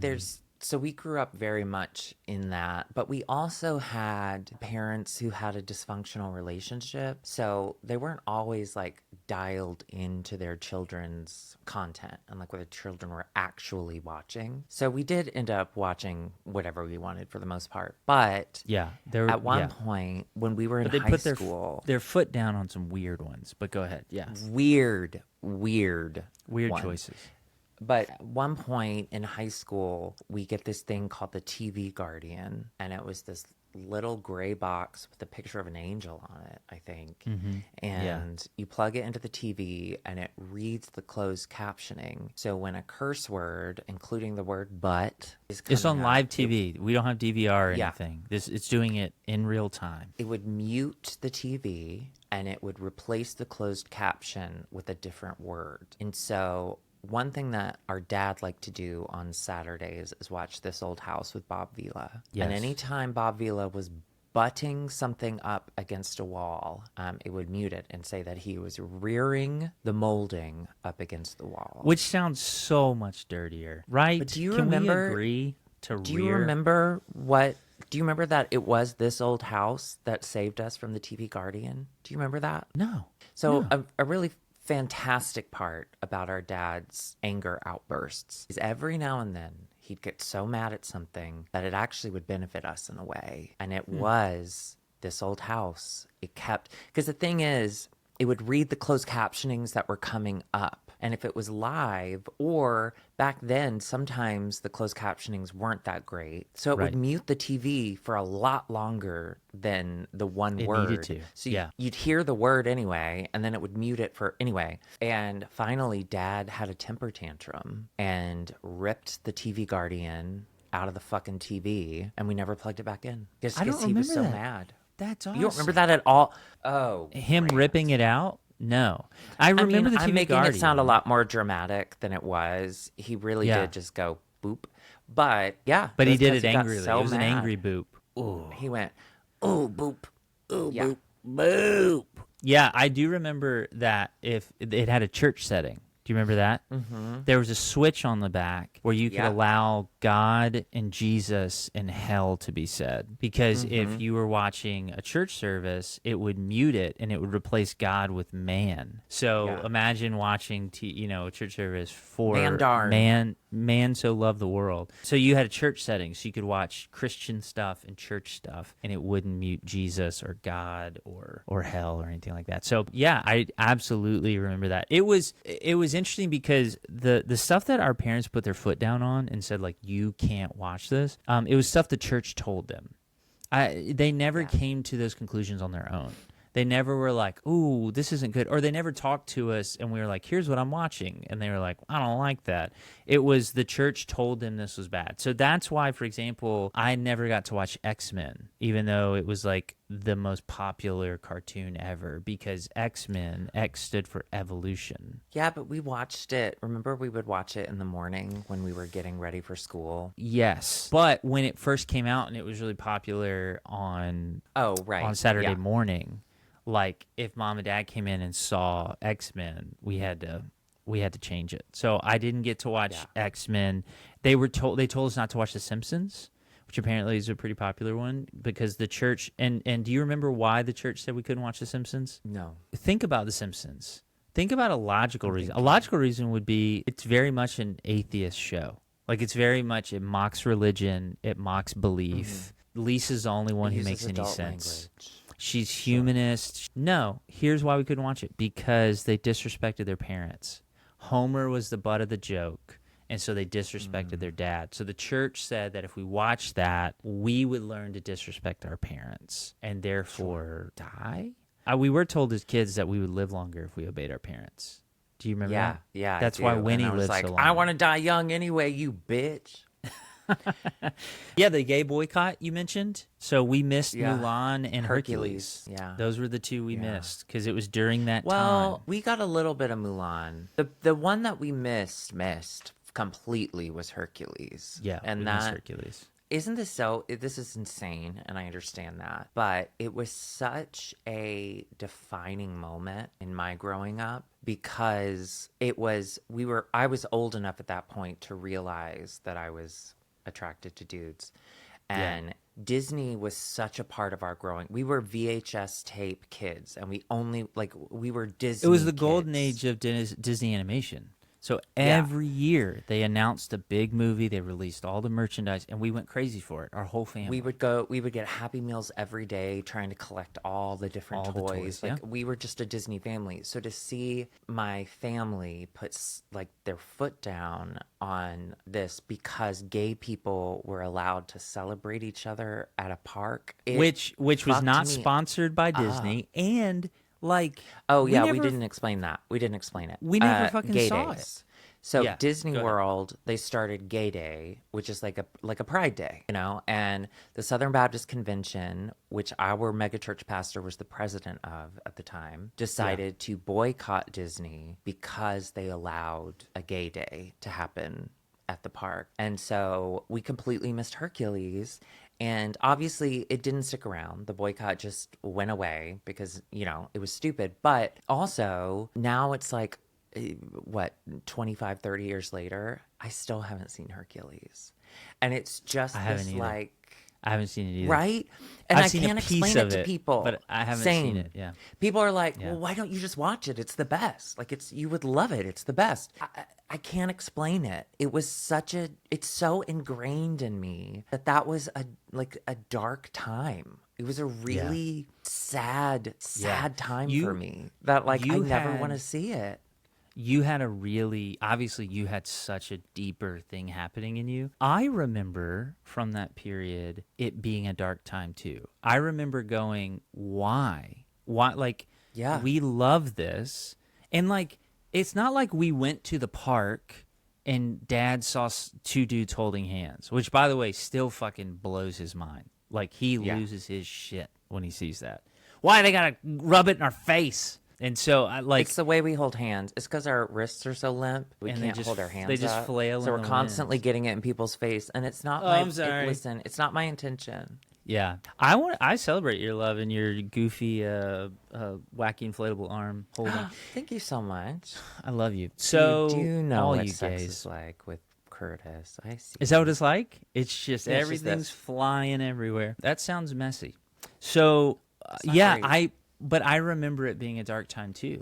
so we grew up very much in that, but we also had parents who had a dysfunctional relationship. So they weren't always like dialed into their children's content and like what the children were actually watching. So we did end up watching whatever we wanted for the most part. But Yeah, there were, at one yeah. point when we were in But they high put school, their foot down on some weird ones. But go ahead. Yeah, weird ones. choices. But at one point in high school, we get this thing called the TV Guardian, and it was this little gray box with a picture of an angel on it, I think. And you plug it into the TV, and it reads the closed captioning. So when a curse word, including the word "but," is It's on coming live up, TV. We don't have DVR or Yeah. anything. It's doing it in real time. it would mute the TV, and it would replace the closed caption with a different word. And so one thing that our dad liked to do on Saturdays is watch This Old House with Bob Vila. Yes. And anytime Bob Vila was butting something up against a wall, it would mute it and say that he was rearing the molding up against the wall. Which sounds so much dirtier, right? But do you Can remember- we agree to Do you rear? remember do you remember that it was This Old House that saved us from the TV Guardian? Do you remember that? No. So No. a really fantastic part about our dad's anger outbursts is every now and then he'd get so mad at something that it actually would benefit us in a way. And it was This Old House. It kept, because the thing is, it would read the closed captionings that were coming up. And if it was live, or back then, sometimes the closed captionings weren't that great. So it Right. would mute the TV for a lot longer than the one It word. needed to. So Yeah. you'd hear the word anyway, and then it would mute it for anyway. And finally, Dad had a temper tantrum and ripped the TV Guardian out of the fucking TV, and we never plugged it back in. Just I don't because he was so remember that. mad. That's awesome. You don't remember that at all? Oh, Him Grant. ripping it out? No. I remember the TV I'm making Guardian. it sound a lot more dramatic than it was. He really Yeah. did just go boop. But yeah, But he that's did 'cause it got angrily. so It was an mad. angry boop. He went, "Ooh, boop, ooh, Yeah. boop, boop." Yeah, I do remember that if it had a church setting. Do you remember that? Mm-hmm. There was a switch on the back where you could Yeah. allow God and Jesus and hell to be said. Because if you were watching a church service, it would mute it and it would replace God with man. So Yeah. imagine watching, a church service for Man darn. man so loved the world. So you had a church setting, so you could watch Christian stuff and church stuff, and it wouldn't mute Jesus or God or hell or anything like that. So yeah, I absolutely remember that. It was interesting because the stuff that our parents put their foot down on and said like you can't watch this. It was stuff the church told them. They never came to those conclusions on their own. They never were like, ooh, this isn't good. Or they never talked to us and we were like, here's what I'm watching. And they were like, I don't like that. It was the church told them this was bad. So that's why, for example, I never got to watch X-Men, even though it was like the most popular cartoon ever because X-Men, X stood for evolution. Yeah, but we watched it. Remember, we would watch it in the morning when we were getting ready for school. Yes. But when it first came out and it was really popular on right. Saturday morning, like if mom and dad came in and saw X-Men, we had to change it. So I didn't get to watch X-Men. They told us not to watch The Simpsons, which apparently is a pretty popular one because the church and do you remember why the church said we couldn't watch The Simpsons? No. Think about The Simpsons. Think about a logical reason. A logical reason would be it's very much an atheist show. Like it's very much, it mocks religion, it mocks belief. Lisa's the only one who makes any sense. Language. She's humanist. No, here's why we couldn't watch it. Because they disrespected their parents. Homer was the butt of the joke, and so they disrespected their dad. So the church said that if we watched that, we would learn to disrespect our parents and therefore die. We were told as kids that we would live longer if we obeyed our parents. Do you remember that? Yeah. That's why Winnie lived like, so long. I want to die young anyway, you bitch. Yeah, the gay boycott you mentioned. So we missed Mulan and Hercules. Yeah. Those were the two we missed because it was during that time. Well, we got a little bit of Mulan. The one that we missed completely was Hercules. Yeah, and we missed Hercules. Isn't this this is insane, and I understand that, but it was such a defining moment in my growing up because I was old enough at that point to realize that I was attracted to dudes. And Disney was such a part of our growing. We were VHS tape kids, and we were Disney. It was the kids. golden age of Disney animation. So every year they announced a big movie, they released all the merchandise, and we went crazy for it, our whole family. We would get Happy Meals every day trying to collect all the different toys. We were just a Disney family. So to see my family put their foot down on this because gay people were allowed to celebrate each other at a park, which was not sponsored by Disney and we didn't explain that. We didn't explain it. We never fucking Gay saw days. it. So Disney World, they started Gay Day, which is like a Pride Day, and the Southern Baptist Convention, which our megachurch pastor was the president of at the time, decided to boycott Disney because they allowed a Gay Day to happen at the park. And so we completely missed Hercules. And obviously, it didn't stick around. The boycott just went away because, it was stupid. But also, now it's 25, 30 years later, I still haven't seen Hercules. And it's just I haven't seen it either. Right? And I've I seen a can't piece explain of it to people. But I haven't seen it, yeah. People are like, well, why don't you just watch it? It's the best. You would love it. It's the best. I can't explain it. It was it's so ingrained in me that was a dark time. It was a really sad time for me that I never want to see it. You had obviously you had such a deeper thing happening in you. I remember from that period it being a dark time too. I remember going, why? We love this. And it's not like we went to the park and dad saw two dudes holding hands, which by the way still fucking blows his mind. He loses his shit when he sees that. Why they gotta rub it in our face? And so it's the way we hold hands. It's because our wrists are so limp. We can't hold our hands. They just up. flail. So we're constantly getting it in people's face, and it's not. I'm sorry. Listen, it's not my intention. Yeah, I celebrate your love and your goofy, wacky inflatable arm holding. Thank you so much. I love you. So you do know all what you sex gays is like with Curtis. I see. Is that what it's like? It's just It's everything's just flying everywhere. That sounds messy. So great. But I remember it being a dark time too.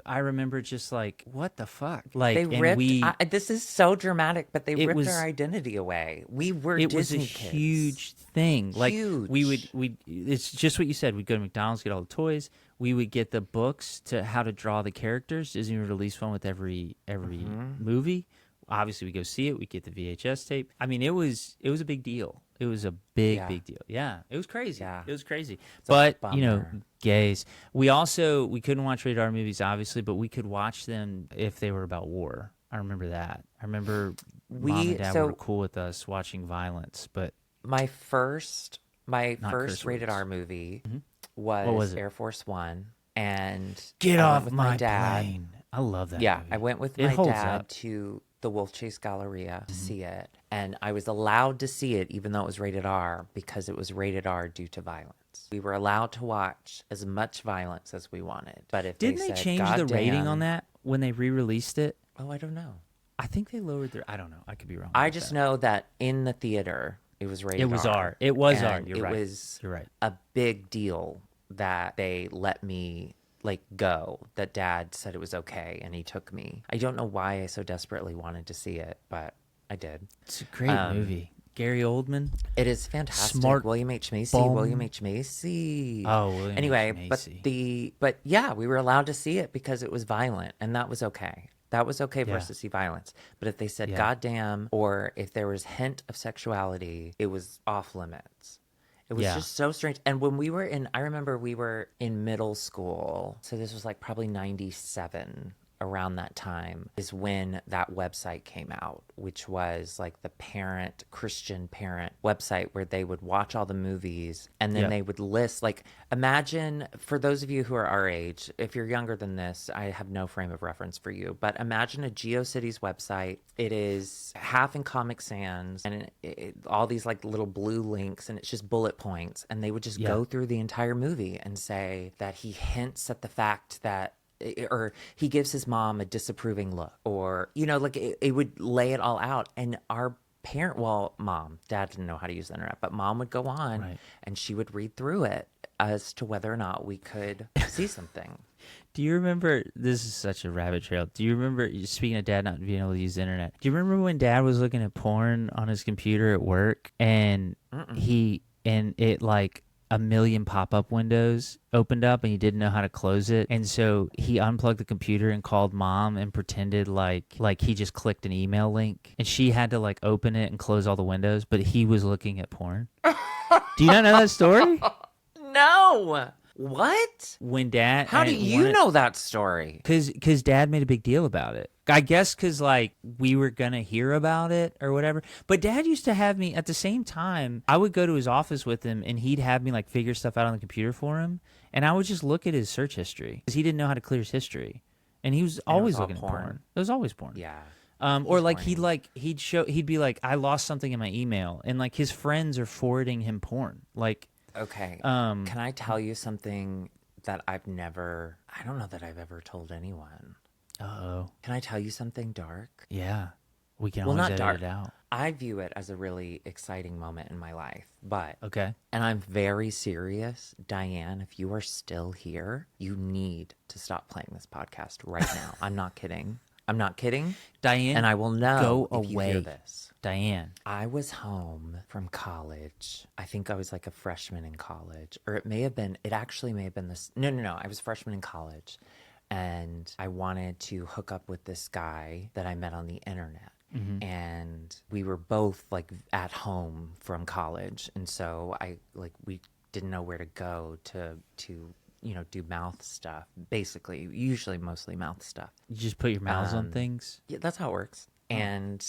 I remember just what the fuck? They ripped. This is so dramatic, but they ripped our identity away. We were It Disney was a kids. huge thing. Huge. We it's just what you said. We'd go to McDonald's, get all the toys. We would get the books to how to draw the characters. Disney would release one with every movie. Obviously, we go see it. We get the VHS tape. I mean, it was a big deal. It was a big deal. Yeah, it was crazy. Yeah. It was crazy. It's a bummer. Gays. We couldn't watch rated R movies, obviously, but we could watch them if they were about war. I remember that. I remember mom and dad were cool with us watching violence, but my first My Not first curse rated words. R movie What was it? Air Force One, and Get I went off with my dad. plane. I love that Yeah, movie. I went with It my holds dad up. to the Wolf Chase Galleria to see it, and I was allowed to see it even though it was rated R because it was rated R due to violence. We were allowed to watch as much violence as we wanted, but if Didn't they said, change "God the rating on damn," that when they re-released it? oh, I don't know. I think they lowered their. I don't know. I could be wrong. I about just that. know that in the theater it was rated It was R. R. It was R. And You're it right. was You're right. a big deal that they let me like go. That dad said it was okay and he took me. I don't know why I so desperately wanted to see it, but I did. It's a great movie. Gary Oldman. It is fantastic. Smart William H. Macy. bomb. William H. Macy. Oh, William H. Anyway, Macy. but yeah, we were allowed to see it because it was violent, and that was okay. That was okay for Yeah. us to see violence. But if they said Yeah. "goddamn" or if there was hint of sexuality, it was off limits. It was Yeah. just so strange. And when we were I remember we were in middle school, so this was like probably 97. Around that time is when that website came out, which was like the Christian parent website where they would watch all the movies and then Yeah. they would list, like, imagine, for those of you who are our age, if you're younger than this, I have no frame of reference for you, but imagine a GeoCities website. It is half in Comic Sans and all these like little blue links, and it's just bullet points, and they would just Yeah. go through the entire movie and say that he hints at the fact that or he gives his mom a disapproving look, or like it would lay it all out. And our dad didn't know how to use the internet, but mom would go on Right. and she would read through it as to whether or not we could see something. Do you remember? This is such a rabbit trail. Do you remember? Speaking of dad not being able to use the internet, do you remember when dad was looking at porn on his computer at work, and it like a million pop-up windows opened up and he didn't know how to close it, and so he unplugged the computer and called mom and pretended like he just clicked an email link, and she had to like open it and close all the windows, but he was looking at porn. Do you not know that story? No. What? When dad, How do you know that story? Because dad made a big deal about it. I guess because like we were gonna hear about it or whatever. But dad used to have me at the same time. I would go to his office with him, and he'd have me like figure stuff out on the computer for him, and I would just look at his search history because he didn't know how to clear his history, and he was always all looking at porn. porn. It was always porn. Yeah. Or like horny. he'd be like, I lost something in my email, and like his friends are forwarding him porn. Like, Okay. Um, Can I tell you something that I don't know that I've ever told anyone. oh Can I tell you something dark? yeah, we can Well, always not edit dark. it out. I view it as a really exciting moment in my life, but Okay. and I'm very serious. Diane, if you are still here, you need to stop playing this podcast right now. I'm not kidding. I'm not kidding. Diane, And I will know go if you hear away. this. Diane. I was home from college. I think I was like a freshman in college, or it actually may have been this. No. I was a freshman in college, and I wanted to hook up with this guy that I met on the internet. And we were both like at home from college. And so we didn't know where to go to do mouth stuff, basically, usually mostly mouth stuff. You just put your mouths on things? Yeah, that's how it works. And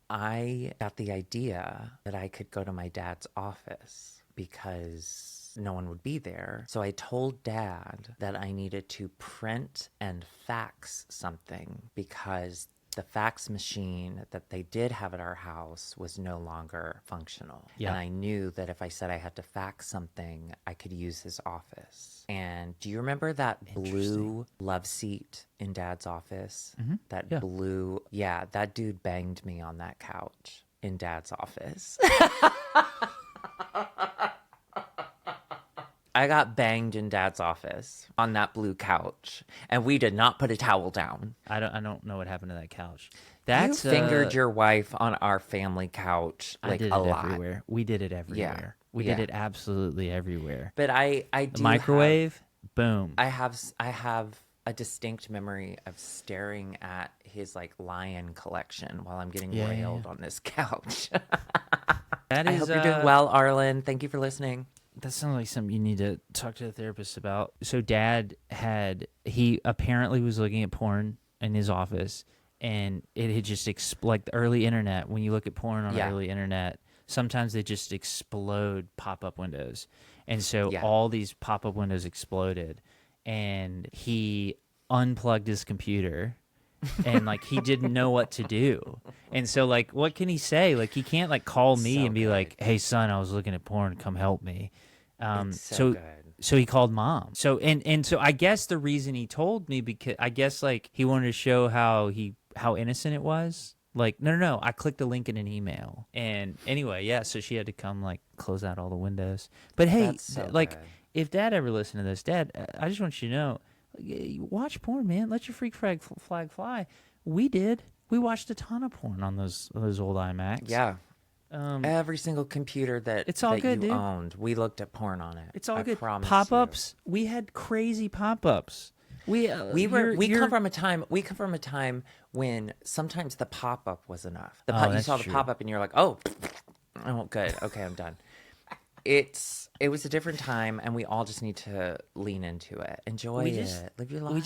I got the idea that I could go to my dad's office because no one would be there. So I told dad that I needed to print and fax something because the fax machine that they did have at our house was no longer functional. Yeah. And I knew that if I said I had to fax something, I could use his office. And do you remember that blue love seat in dad's office? That Yeah. blue, yeah, that dude banged me on that couch in dad's office. I got banged in dad's office on that blue couch, and we did not put a towel down. I don't know what happened to that couch. You fingered your wife on our family couch I like did a it lot. everywhere. We did it everywhere. We did Yeah. it absolutely everywhere. But I The do microwave, boom. I have a distinct memory of staring at his like lion collection while I'm getting Yeah. railed on this couch. That I is, hope you're doing well, Arlen. Thank you for listening. That sounds like something you need to talk to the therapist about. So dad he apparently was looking at porn in his office, and it had just like the early internet. When you look at porn on Yeah. early internet, sometimes they just explode pop-up windows. And so Yeah. all these pop-up windows exploded, and he unplugged his computer and like he didn't know what to do. And so like what can he say? Like he can't like call me So and be good. like, "Hey son, I was looking at porn, come help me." It's so good. So he called mom. So and so I guess the reason he told me, because I guess like he wanted to show how innocent it was. Like no, I clicked a link in an email. And anyway, yeah, so she had to come like close out all the windows. But hey, That's so like good. if dad ever listened to this, dad, I just want you to know, watch porn, man. Let your freak flag fly. We did. We watched a ton of porn on those old iMacs. Yeah. Every single computer that It's all that good, you dude. owned, we looked at porn on it. It's all I good. promise Pop-ups. We had crazy pop-ups. We come from a time when sometimes the pop-up was enough. You that's saw the true. pop-up and you're like, oh, good. Okay, I'm done. It was a different time, and we all just need to lean into it. Enjoy it. Live your life. We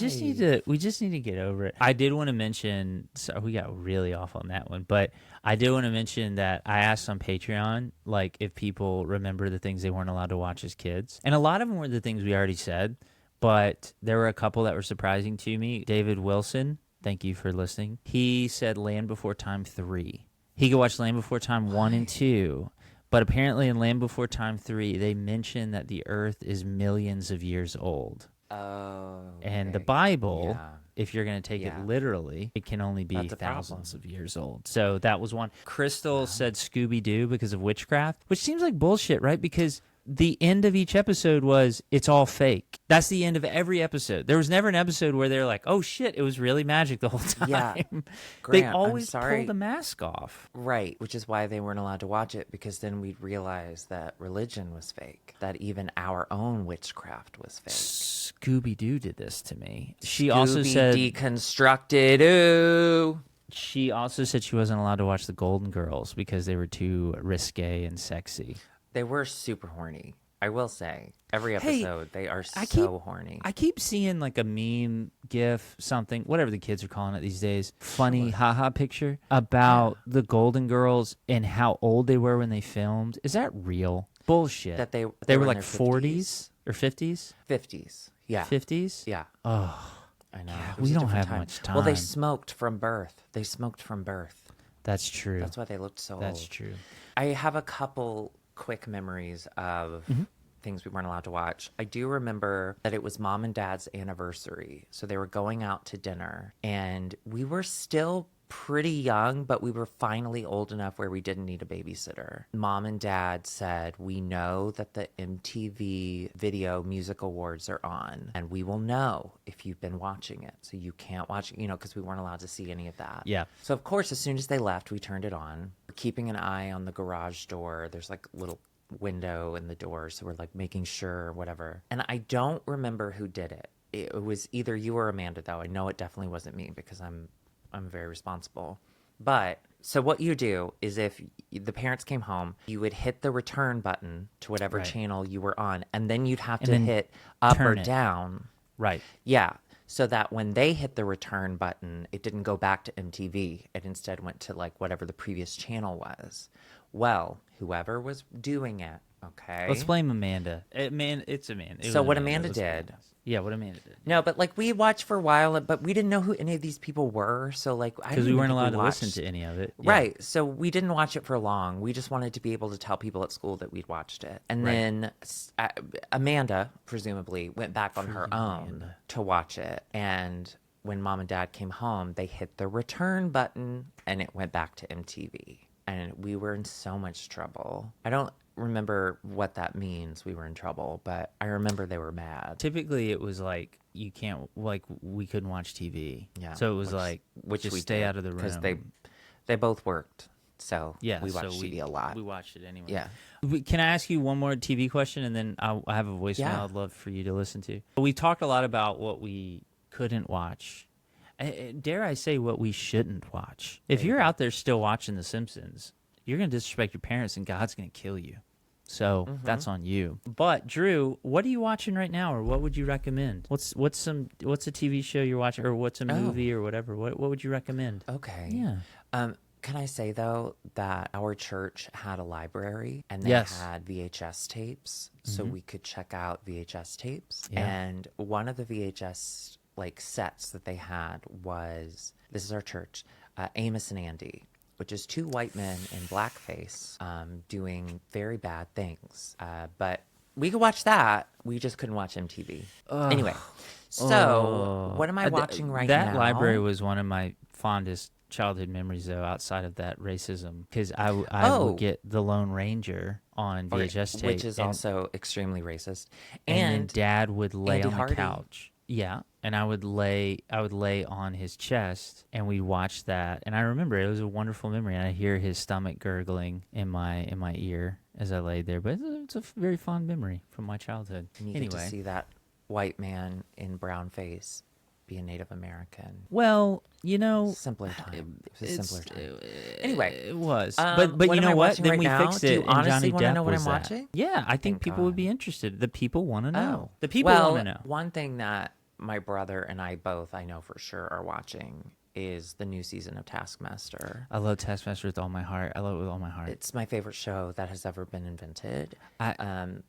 just need to get over it. I did want to mention, so we got really off on that one, but I did want to mention that I asked on Patreon, like, if people remember the things they weren't allowed to watch as kids. And a lot of them were the things we already said, but there were a couple that were surprising to me. David Wilson, thank you for listening. He said Land Before Time 3. He could watch Land Before Time 1 and 2. But apparently in Land Before Time 3, they mention that the Earth is millions of years old. Oh. And the okay. Bible, Yeah. if you're going to take Yeah. it literally, it can only be That's a thousands problem. of years old. So that was one. Crystal said Scooby-Doo because of witchcraft, which seems like bullshit, right? Because the end of each episode was, it's all fake. That's the end of every episode. There was never an episode where they're like, oh shit, it was really magic the whole time. Yeah. They Grant, I'm always sorry. pull the mask off. Right, which is why they weren't allowed to watch it, because then we'd realize that religion was fake, that even our own witchcraft was fake. Scooby-Doo did this to me. She also said deconstructed. Ooh. she wasn't allowed to watch the Golden Girls because they were too risque and sexy. They were super horny. I will say, every Hey, episode they are I so horny. I keep seeing like a meme, GIF, something, whatever the kids are calling it these days, funny haha picture about the Golden Girls and how old they were when they filmed. Is that real? Bullshit. That they were were in like their 40s or 50s? 50s. Yeah. 50s? Yeah. Oh, I know. yeah, It was we a don't different have much Well, they time. smoked from birth. that's true. That's why they looked so That's old. true. I have a couple quick memories of things we weren't allowed to watch. I do remember that it was mom and dad's anniversary. So they were going out to dinner, and we were still pretty young, but we were finally old enough where we didn't need a babysitter. Mom and dad said, we know that the MTV Video Music Awards are on, and we will know if you've been watching it. So you can't watch it, because we weren't allowed to see any of that. Yeah. So of course, as soon as they left, we turned it on. We're keeping an eye on the garage door. There's like a little window in the door, so we're like making sure or whatever. And I don't remember who did it. It was either you or Amanda, though. I know it definitely wasn't me because I'm very responsible. But so what you do is, if the parents came home, you would hit the return button to whatever Right. channel you were on, and then you'd have And to then hit up or turn it. down. Right. Yeah. So that when they hit the return button, it didn't go back to MTV. It instead went to like whatever the previous channel was. Well, whoever was doing it, okay. Let's blame Amanda. It's Amanda. It So was what Amanda. Amanda Let's blame did- us. Yeah, what Amanda did. No, but like we watched for a while, but we didn't know who any of these people were. So like, I Because didn't we even weren't think allowed to watched. listen to any of it. Yeah. Right. So we didn't watch it for long. We just wanted to be able to tell people at school that we'd watched it. And Right. then Amanda, presumably, went back on her own to watch it. And when mom and dad came home, they hit the return button and it went back to MTV. And we were in so much trouble. I don't remember what that means, we were in trouble, but I remember they were mad. Typically, it was like we couldn't watch TV. Yeah. So it was which just we stay did, out of the room. because they both worked. So yeah, we so watched TV a lot. We watched it anyway. Yeah. Can I ask you one more TV question, and then I have a voicemail Yeah. I'd love for you to listen to. We talked a lot about what we couldn't watch. Dare I say what we shouldn't watch? If you're out there still watching The Simpsons, you're going to disrespect your parents, and God's going to kill you. So that's on you. But Drew, what are you watching right now, or what would you recommend? What's a TV show you're watching, or what's a movie or whatever? What would you recommend? Okay. Yeah. Can I say though that our church had a library and they Yes. had VHS tapes, so we could check out VHS tapes. Yeah. And one of the VHS like sets that they had was, this is our church, Amos and Andy, which is two white men in blackface doing very bad things. But we could watch that. We just couldn't watch MTV. Anyway, so what am I watching right now? That library was one of my fondest childhood memories, though, outside of that racism, because I would get the Lone Ranger on VHS tape, which is also extremely racist. and then Dad would lay Andy on the Hardy. couch. Yeah, and I would lay on his chest, and we'd watch that. And I remember it was a wonderful memory. And I hear his stomach gurgling in my ear as I laid there. But it's a very fond memory from my childhood. And you get to see that white man in brown face be a Native American. Well, Simpler time. It was a simpler time. Anyway, it was. what But you am know I what? watching Then right we now? fixed Do it, you and honestly Johnny wanna Depp know what was I'm that. watching? Yeah, I think Thank people would be God. interested. The people want to know. The people well, want to know. one thing that my brother and I both, I know for sure, are watching is the new season of Taskmaster. I love Taskmaster with all my heart. I love it with all my heart. It's my favorite show that has ever been invented.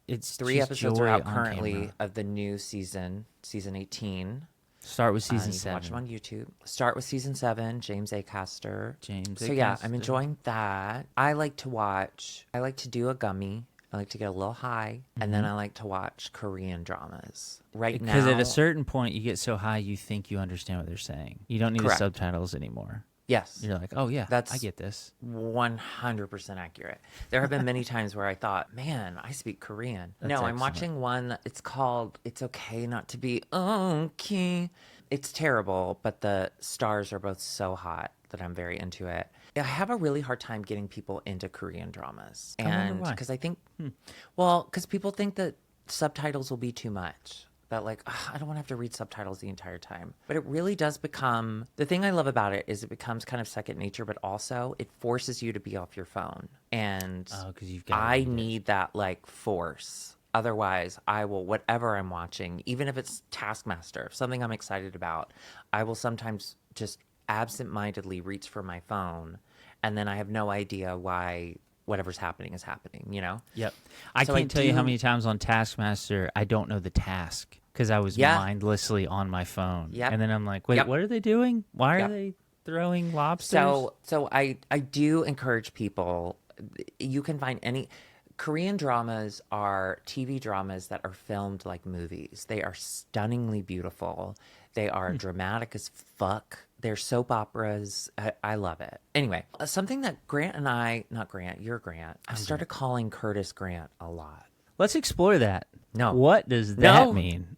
It's 3 just episodes are joy out on currently camera. of the new season 18. Start with season You can watch 7. them on YouTube. Start with season 7, James Acaster. James So yeah, Acaster. I'm enjoying that. I like to do a gummy. I like to get a little high, and then I like to watch Korean dramas. Right now, Because at a certain point, you get so high, you think you understand what they're saying. You don't need Correct. the subtitles anymore. yes, You're like, oh yeah, That's- I get this. 100% accurate. There have been many times where I thought, man, I speak Korean. That's no, I'm excellent. watching one. It's called It's Okay Not to Be Okay. It's terrible, but the stars are both so hot that I'm very into it. I have a really hard time getting people into Korean dramas. wonder And why. because I think, because people think that subtitles will be too much. That like, "Ugh, I don't want to have to read subtitles the entire time." But it really does become, the thing I love about it is it becomes kind of second nature, but also it forces you to be off your phone. And Oh, 'cause you've gotta I read it. need that like force. Otherwise, I will, whatever I'm watching, even if it's Taskmaster, something I'm excited about, I will sometimes just absentmindedly reach for my phone, and then I have no idea why whatever's happening is happening, Yep. I So I can't tell you how do- many times on Taskmaster I don't know the task because I was Yeah. mindlessly on my phone. Yep. And then I'm like, wait, Yep. what are they doing? Why are Yep. they throwing lobsters? So I do encourage people, you can find any Korean dramas are TV dramas that are filmed like movies. They are stunningly beautiful. They are dramatic as fuck. They're soap operas. I love it. Anyway, something that you're Grant. I started calling Curtis Grant a lot. Let's explore that. No. What does that No. mean?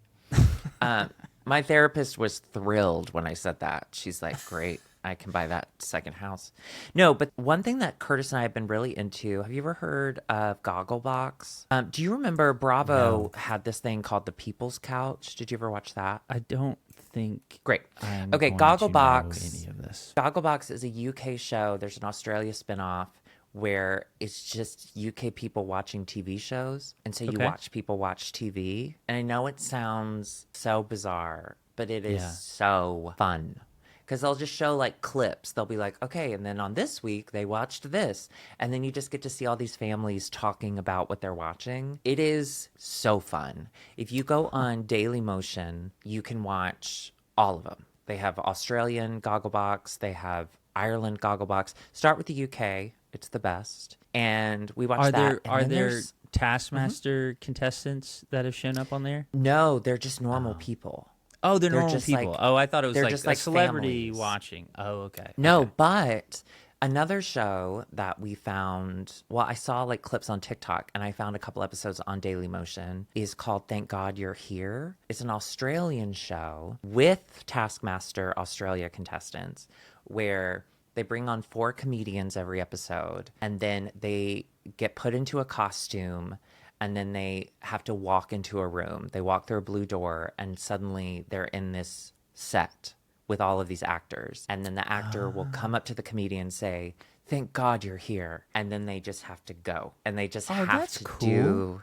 My therapist was thrilled when I said that. She's like, great, I can buy that second house. No, but one thing that Curtis and I have been really into, have you ever heard of Gogglebox? Do you remember Bravo had this thing called the People's Couch? Did you ever watch that? I don't think. Great. I'm Okay, going to know Gogglebox. any of this. Gogglebox is a UK show. There's an Australia spinoff where it's just UK people watching TV shows. And so you Okay. watch people watch TV. And I know it sounds so bizarre, but it is Yeah. so fun. Because they'll just show like clips. They'll be like, okay, and then on this week they watched this. And then you just get to see all these families talking about what they're watching. It is so fun. If you go on Daily Motion, you can watch all of them. They have Australian Gogglebox. They have Ireland Gogglebox. Start with the UK. It's the best. And we watch Are that. there And are then there there's- Taskmaster contestants that have shown up on there? No, they're just normal people. Oh, they're normal just people. like- oh, I thought it was they're like just a like celebrity families. watching. Oh, okay. No, Okay. but another show that we found, well, I saw like clips on TikTok and I found a couple episodes on Daily Motion, is called Thank God You're Here. It's an Australian show with Taskmaster Australia contestants where they bring on 4 comedians every episode and then they get put into a costume and then they have to walk into a room. They walk through a blue door and suddenly they're in this set with all of these actors. And then the actor will come up to the comedian and say, "Thank God you're here." And then they just have to go. And they just have that's to cool. do.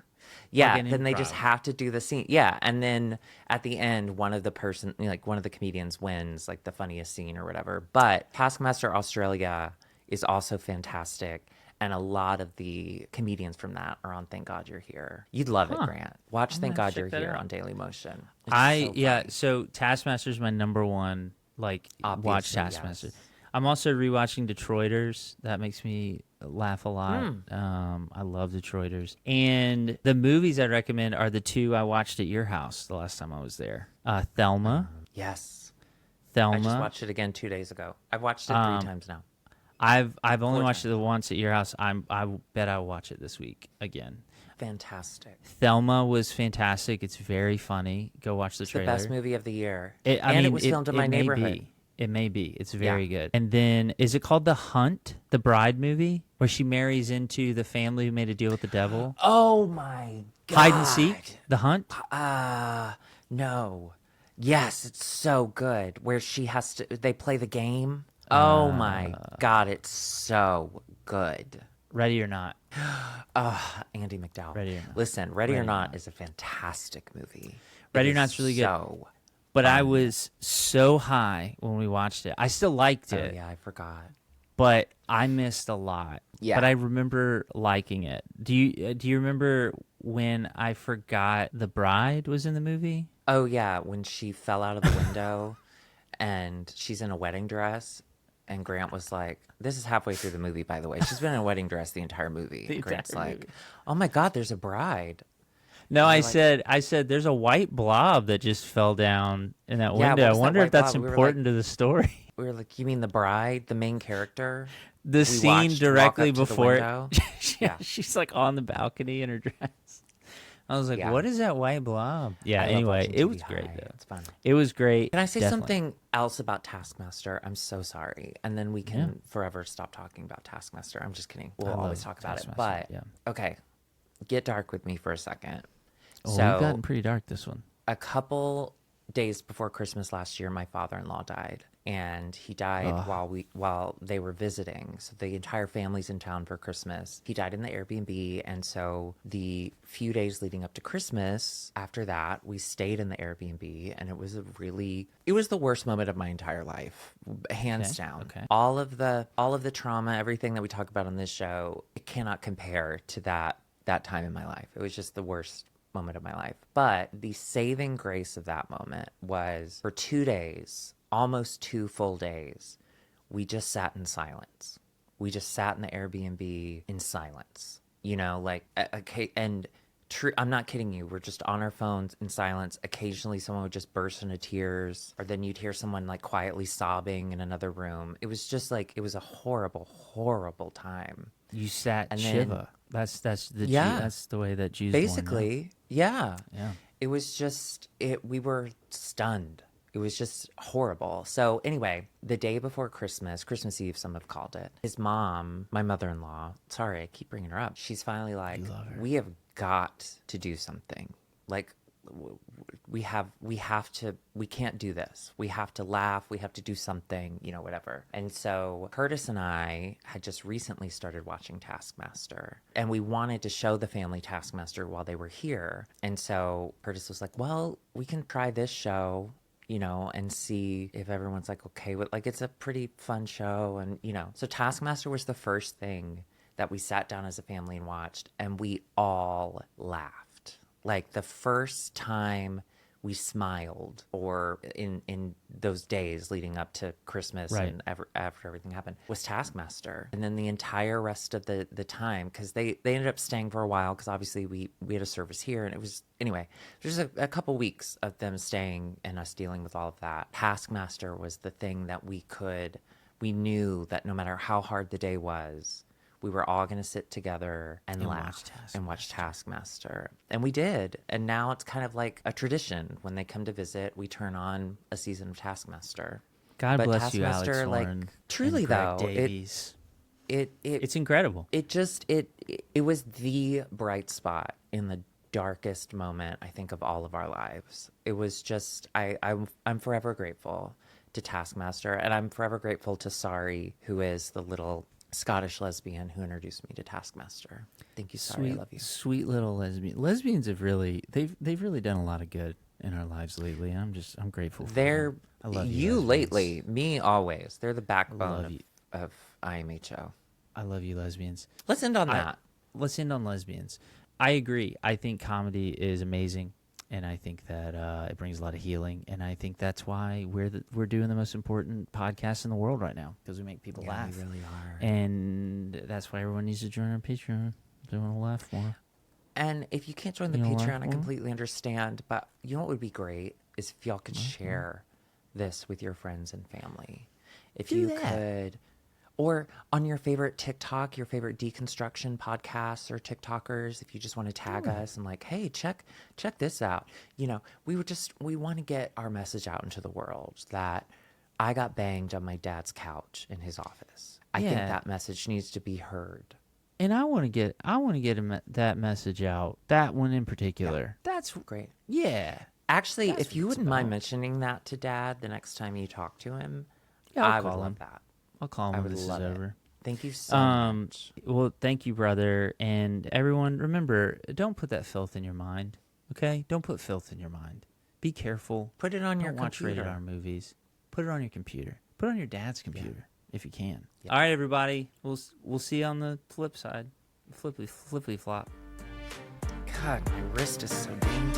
Yeah, Like an then they just improv. have to do the scene. Yeah, and then at the end, one of the comedians wins like the funniest scene or whatever. But Taskmaster Australia is also fantastic. And a lot of the comedians from that are on Thank God You're Here. You'd love it, Grant. Watch I'm Thank gonna have God to You're check that Here out. on Daily Motion. It's so funny. So Taskmaster's my number one, like, watch Obviously, Taskmaster. yes. I'm also rewatching Detroiters. That makes me laugh a lot. Hmm. I love Detroiters. And the movies I recommend are the two I watched at your house the last time I was there. Thelma. Yes. Thelma. I just watched it again 2 days ago. I've watched it 3 times now. I've only 4 watched it times. the once at your house. I bet I'll watch it this week again. Fantastic. Thelma was fantastic. It's very funny. Go watch the It's the trailer. best movie of the year. I and mean, it was filmed in my may neighborhood. be. It may be. It's very Yeah. good. And then, is it called The Hunt, the Bride movie, where she marries into the family who made a deal with the devil? Oh my God. Hide and Seek, The Hunt. No. Yes, it's so good. Where she has to, they play the game. Oh my God, it's so good. Ready or Not. Andy McDowell. Ready or Not. Listen, Ready or Ready or Not Not. is a fantastic movie. Ready It or is Not's really good. So, But I was so high when we watched it. I still liked oh it, yeah, I forgot. but I missed a lot. Yeah. But I remember liking it. Do you remember when I forgot the bride was in the movie? Oh yeah, when she fell out of the window and she's in a wedding dress and Grant was like, this is halfway through the movie, by the way. She's been in a wedding dress the entire movie. The And Grant's entire like, movie. oh my God, there's a bride. No, I like- said there's a white blob that just fell down in that Yeah, window. what I was that wonder if white that's blob? We were important to the story. We were like, you mean the bride, the main character? The We scene watched walk directly up to the before window? Yeah. she's like on the balcony in her dress. I was like, Yeah. what is that white blob? Yeah, I love anyway, watching it TV was great high. though. It's fun. It was great. Can I say Definitely. something else about Taskmaster? I'm so sorry. And then we can forever stop talking about Taskmaster. I'm just kidding. We'll I always love talk about it. Taskmaster, But, yeah. okay, get dark with me for a second. Oh, so, we've gotten pretty dark this one. a couple days before Christmas last year, my father-in-law died. And he died while they were visiting. So the entire family's in town for Christmas. He died in the Airbnb, and so the few days leading up to Christmas, after that, we stayed in the Airbnb, and it was the worst moment of my entire life, hands down. okay. All of the trauma, everything that we talk about on this show, it cannot compare to that time in my life. It was just the worst moment of my life. But the saving grace of that moment was for 2 days, almost 2 full days, we just sat in silence. We just sat in the Airbnb in silence. You know, like, okay, and I'm not kidding you. We're just on our phones in silence. Occasionally someone would just burst into tears, or then you'd hear someone like quietly sobbing in another room. It was just like, it was a horrible, horrible time. You sat And then- Shiva. That's the Yeah. that's the way that Jews mourn now. Basically, yeah. Yeah. It was just we were stunned. It was just horrible. So anyway, the day before Christmas Eve, some have called it, his mom, my mother-in-law, sorry, I keep bringing her up. She's finally like, we have got to do something. Like, we can't do this. We have to laugh. We have to do something, whatever. And so Curtis and I had just recently started watching Taskmaster, and we wanted to show the family Taskmaster while they were here. And so Curtis was like, well, we can try this show, and see if everyone's like, okay with, like, it's a pretty fun show. And, so Taskmaster was the first thing that we sat down as a family and watched, and we all laughed. Like, the first time we smiled, or in those days leading up to Christmas, Right. and after everything happened, was Taskmaster. And then the entire rest of the time, because they ended up staying for a while, because obviously we had a service here, and it was, anyway, there's a couple weeks of them staying and us dealing with all of that. Taskmaster was the thing that we knew that no matter how hard the day was, we were all going to sit together and laugh and watch Taskmaster. And we did. And now it's kind of like a tradition. When they come to visit, we turn on a season of Taskmaster. God But bless you, Alex Taskmaster, like, Warren. truly, and Greg though, Davies. It's incredible. It was the bright spot in the darkest moment, I think, of all of our lives. It was just, I'm forever grateful to Taskmaster, and I'm forever grateful to Sari, who is the little Scottish lesbian who introduced me to Taskmaster. Thank you, Sari. I love you. Sweet little lesbian. Lesbians have they've really done a lot of good in our lives lately. I'm grateful for They're them. I love you lesbians. lately, me always. They're the I backbone love you. of IMHO. I love you, lesbians. Let's end on that. Let's end on lesbians. I agree. I think comedy is amazing, and I think that it brings a lot of healing, and I think that's why we're doing the most important podcast in the world right now, because we make people laugh. We really are. And that's why everyone needs to join our Patreon. They want to laugh more. And if you can't join the You know what? Patreon, I completely understand. But you know what would be great is if y'all could share this with your friends and family. If Do you that. could, or on your favorite TikTok, your favorite deconstruction podcasts or TikTokers, if you just want to tag us and like, hey, check this out. You know, we want to get our message out into the world that I got banged on my dad's couch in his office. I think Yeah. that message needs to be heard. And I want to get that message out. That one in particular. That's Great. yeah. Actually, That's if you what it's wouldn't mind about. mentioning that to Dad the next time you talk to him, Yeah, I'll I would call love him. that. I'll call him I when would this is love it. over. Thank you so much. Well, thank you, brother. And everyone, remember, don't put that filth in your mind. Okay? Don't put filth in your mind. Be careful. Put it on your Don't watch computer. rated R movies. Put it on your computer. Put it on your dad's computer if you can. Yeah. All right, everybody. We'll see you on the flip side. Flippy flop. God, my wrist is so dangerous.